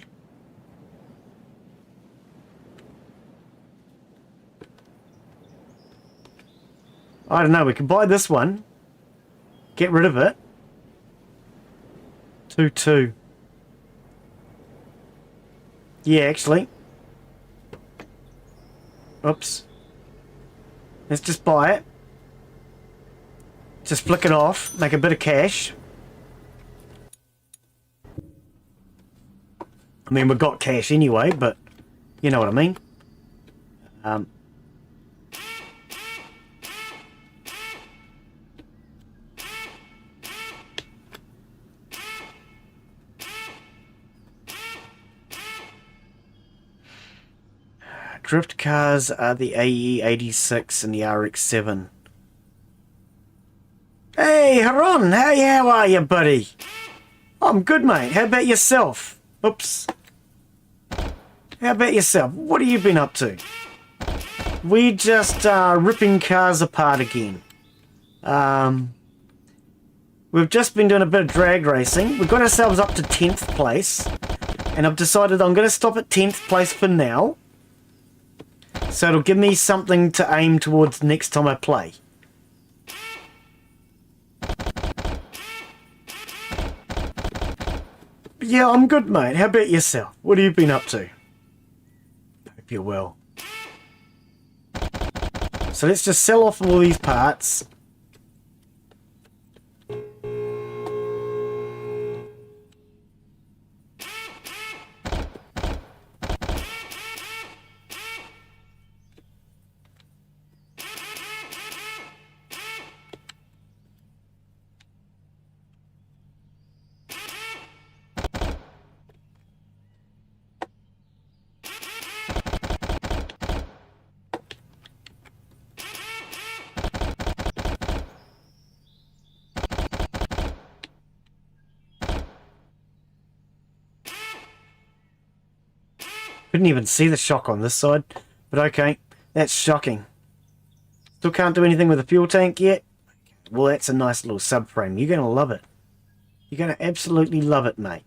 Speaker 1: I don't know. We could buy this one. Get rid of it. 2-2. Yeah, actually. Oops. Let's just buy it. Just flick it off. Make a bit of cash. I mean, we've got cash anyway, but you know what I mean. Drift cars are the AE86 and the RX7. Hey, Hey, Haron, hey, how are you, buddy? I'm good, mate. How about yourself? Oops. How about yourself? What have you been up to? We just ripping cars apart again. We've just been doing a bit of drag racing. We've got ourselves up to 10th place. And I've decided I'm going to stop at 10th place for now. So it'll give me something to aim towards next time I play. Yeah, I'm good, mate. How about yourself? What have you been up to? Hope you're well. So let's just sell off all these parts. Couldn't even see the shock on this side, but okay, that's shocking. Still can't do anything with the fuel tank yet. Well, that's a nice little subframe. You're going to love it. You're going to absolutely love it, mate.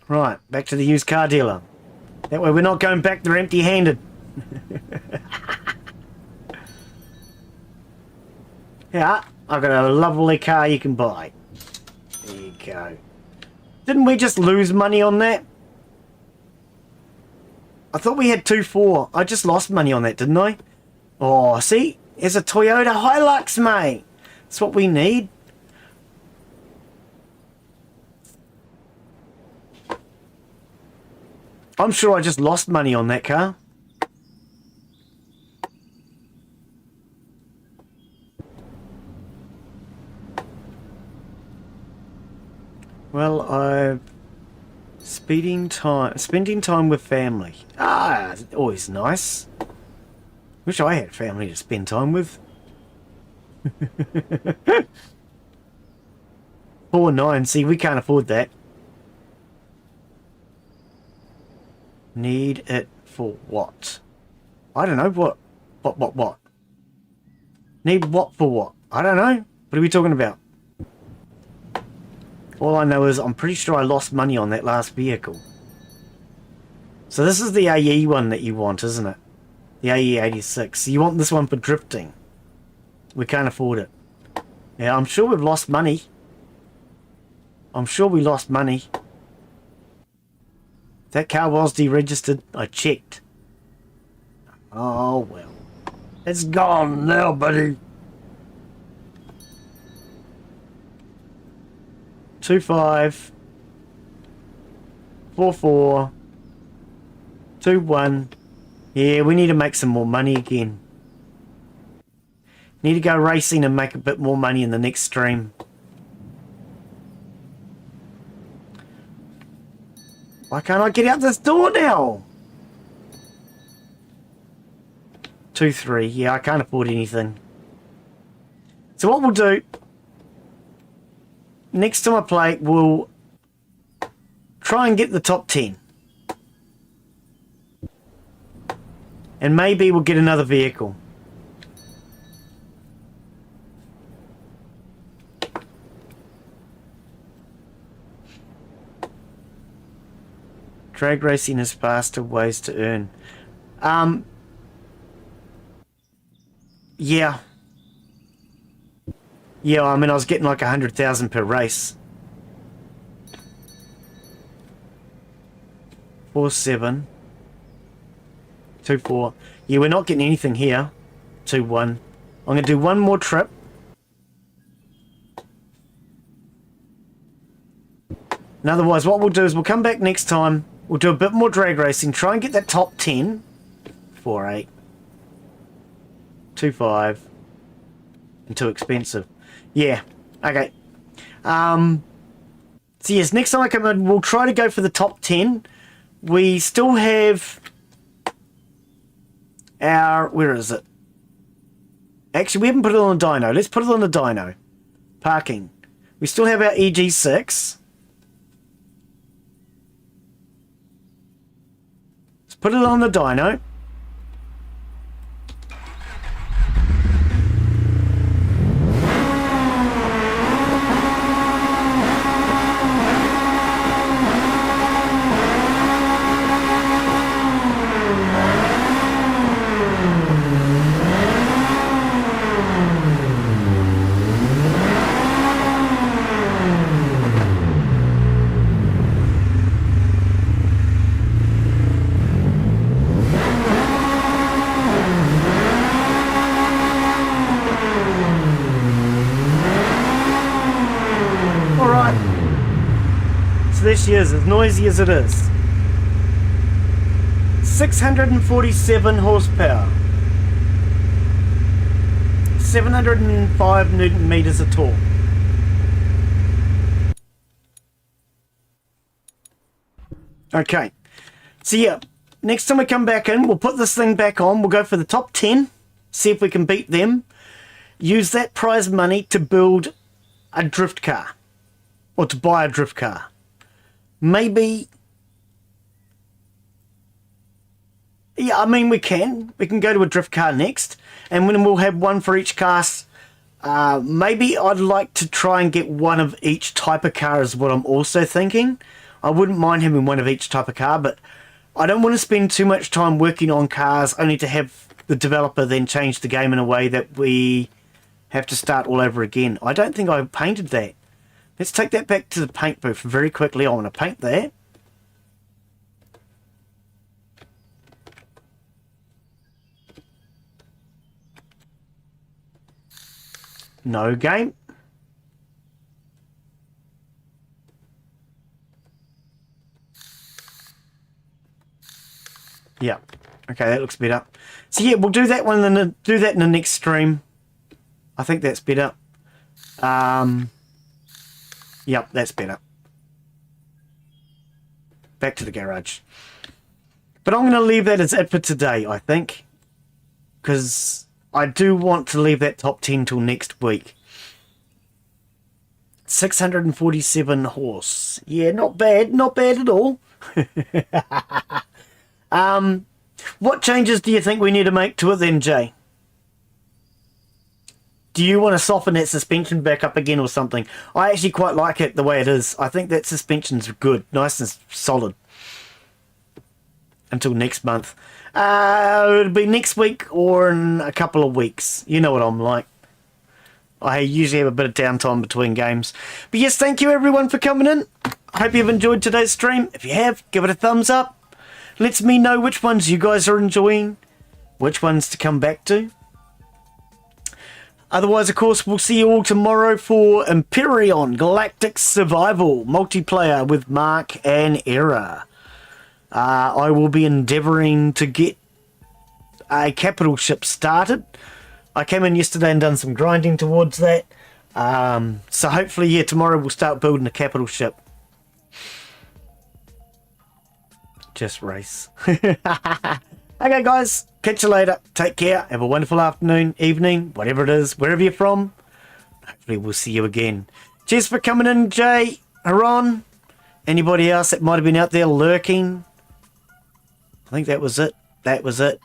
Speaker 1: Right, back to the used car dealer. That way we're not going back there empty-handed. Yeah, I've got a lovely car you can buy. There you go. Didn't we just lose money on that? I thought we had 2-4. I just lost money on that, didn't I? Oh, see? There's a Toyota Hilux, mate. That's what we need. I'm sure I just lost money on that car. Well, spending time with family. Ah, always nice. Wish I had family to spend time with. 4.9. See, we can't afford that. Need it for what? I don't know. What? Need what for what? I don't know. What are we talking about? All I know is I'm pretty sure I lost money on that last vehicle. So this is the AE one that you want, isn't it? The AE 86. You want this one for drifting. We can't afford it. Yeah, I'm sure we've lost money. I'm sure we lost money. That car was deregistered. I checked. Oh, well. It's gone now, buddy. 2-5. 4-4. 2-1. Yeah, we need to make some more money again. Need to go racing and make a bit more money in the next stream. Why can't I get out this door now? 2-3. Yeah, I can't afford anything. So what we'll do, next time I play, we'll try and get the top 10. And maybe we'll get another vehicle. Drag racing has faster ways to earn. Yeah. Yeah, I mean, I was getting like 100,000 per race. 4-7. 2-4. Yeah, we're not getting anything here. 2-1. I'm going to do one more trip. And otherwise, what we'll do is we'll come back next time. We'll do a bit more drag racing. Try and get that top 10. 4-8. 2-5. And too expensive. Yeah. Okay. So yes, next time I come in, we'll try to go for the top 10. We still have where is it? Actually, we haven't put it on the dyno. Let's put it on the dyno. Parking. We still have our EG6. Let's put it on the dyno. There she is, as noisy as it is. 647 horsepower. 705 Newton meters of torque. Okay. So yeah, next time we come back in, we'll put this thing back on. We'll go for the top 10. See if we can beat them. Use that prize money to build a drift car. Or to buy a drift car. Maybe, yeah, I mean, we can go to a drift car next, and then we'll have one for each class. Maybe I'd like to try and get one of each type of car is what I'm also thinking. I wouldn't mind having one of each type of car, but I don't want to spend too much time working on cars only to have the developer then change the game in a way that we have to start all over again. I don't think I painted that. Let's take that back to the paint booth very quickly. I want to paint that. No game. Yeah. Okay, that looks better. So yeah, we'll do that one and then do that in the next stream. I think that's better. Yep, that's better. Back to the garage. But I'm going to leave that as it for today, I think. Because I do want to leave that top 10 till next week. 647 horse. Yeah, not bad. Not bad at all. What changes do you think we need to make to it then, Jay? Do you want to soften that suspension back up again or something? I actually quite like it the way it is. I think that suspension's good. Nice and solid. Until next month. It'll be next week or in a couple of weeks. You know what I'm like. I usually have a bit of downtime between games. But yes, thank you everyone for coming in. I hope you've enjoyed today's stream. If you have, give it a thumbs up. Lets me know which ones you guys are enjoying. Which ones to come back to. Otherwise, of course, we'll see you all tomorrow for Empyrean Galactic Survival multiplayer with Mark and Era. I will be endeavouring to get a capital ship started. I came in yesterday and done some grinding towards that. So hopefully, yeah, tomorrow we'll start building a capital ship. Just race. Okay, guys. Catch you later. Take care. Have a wonderful afternoon, evening, whatever it is, wherever you're from. Hopefully we'll see you again. Cheers for coming in, Jay, Haron. Anybody else that might have been out there lurking? I think that was it. That was it.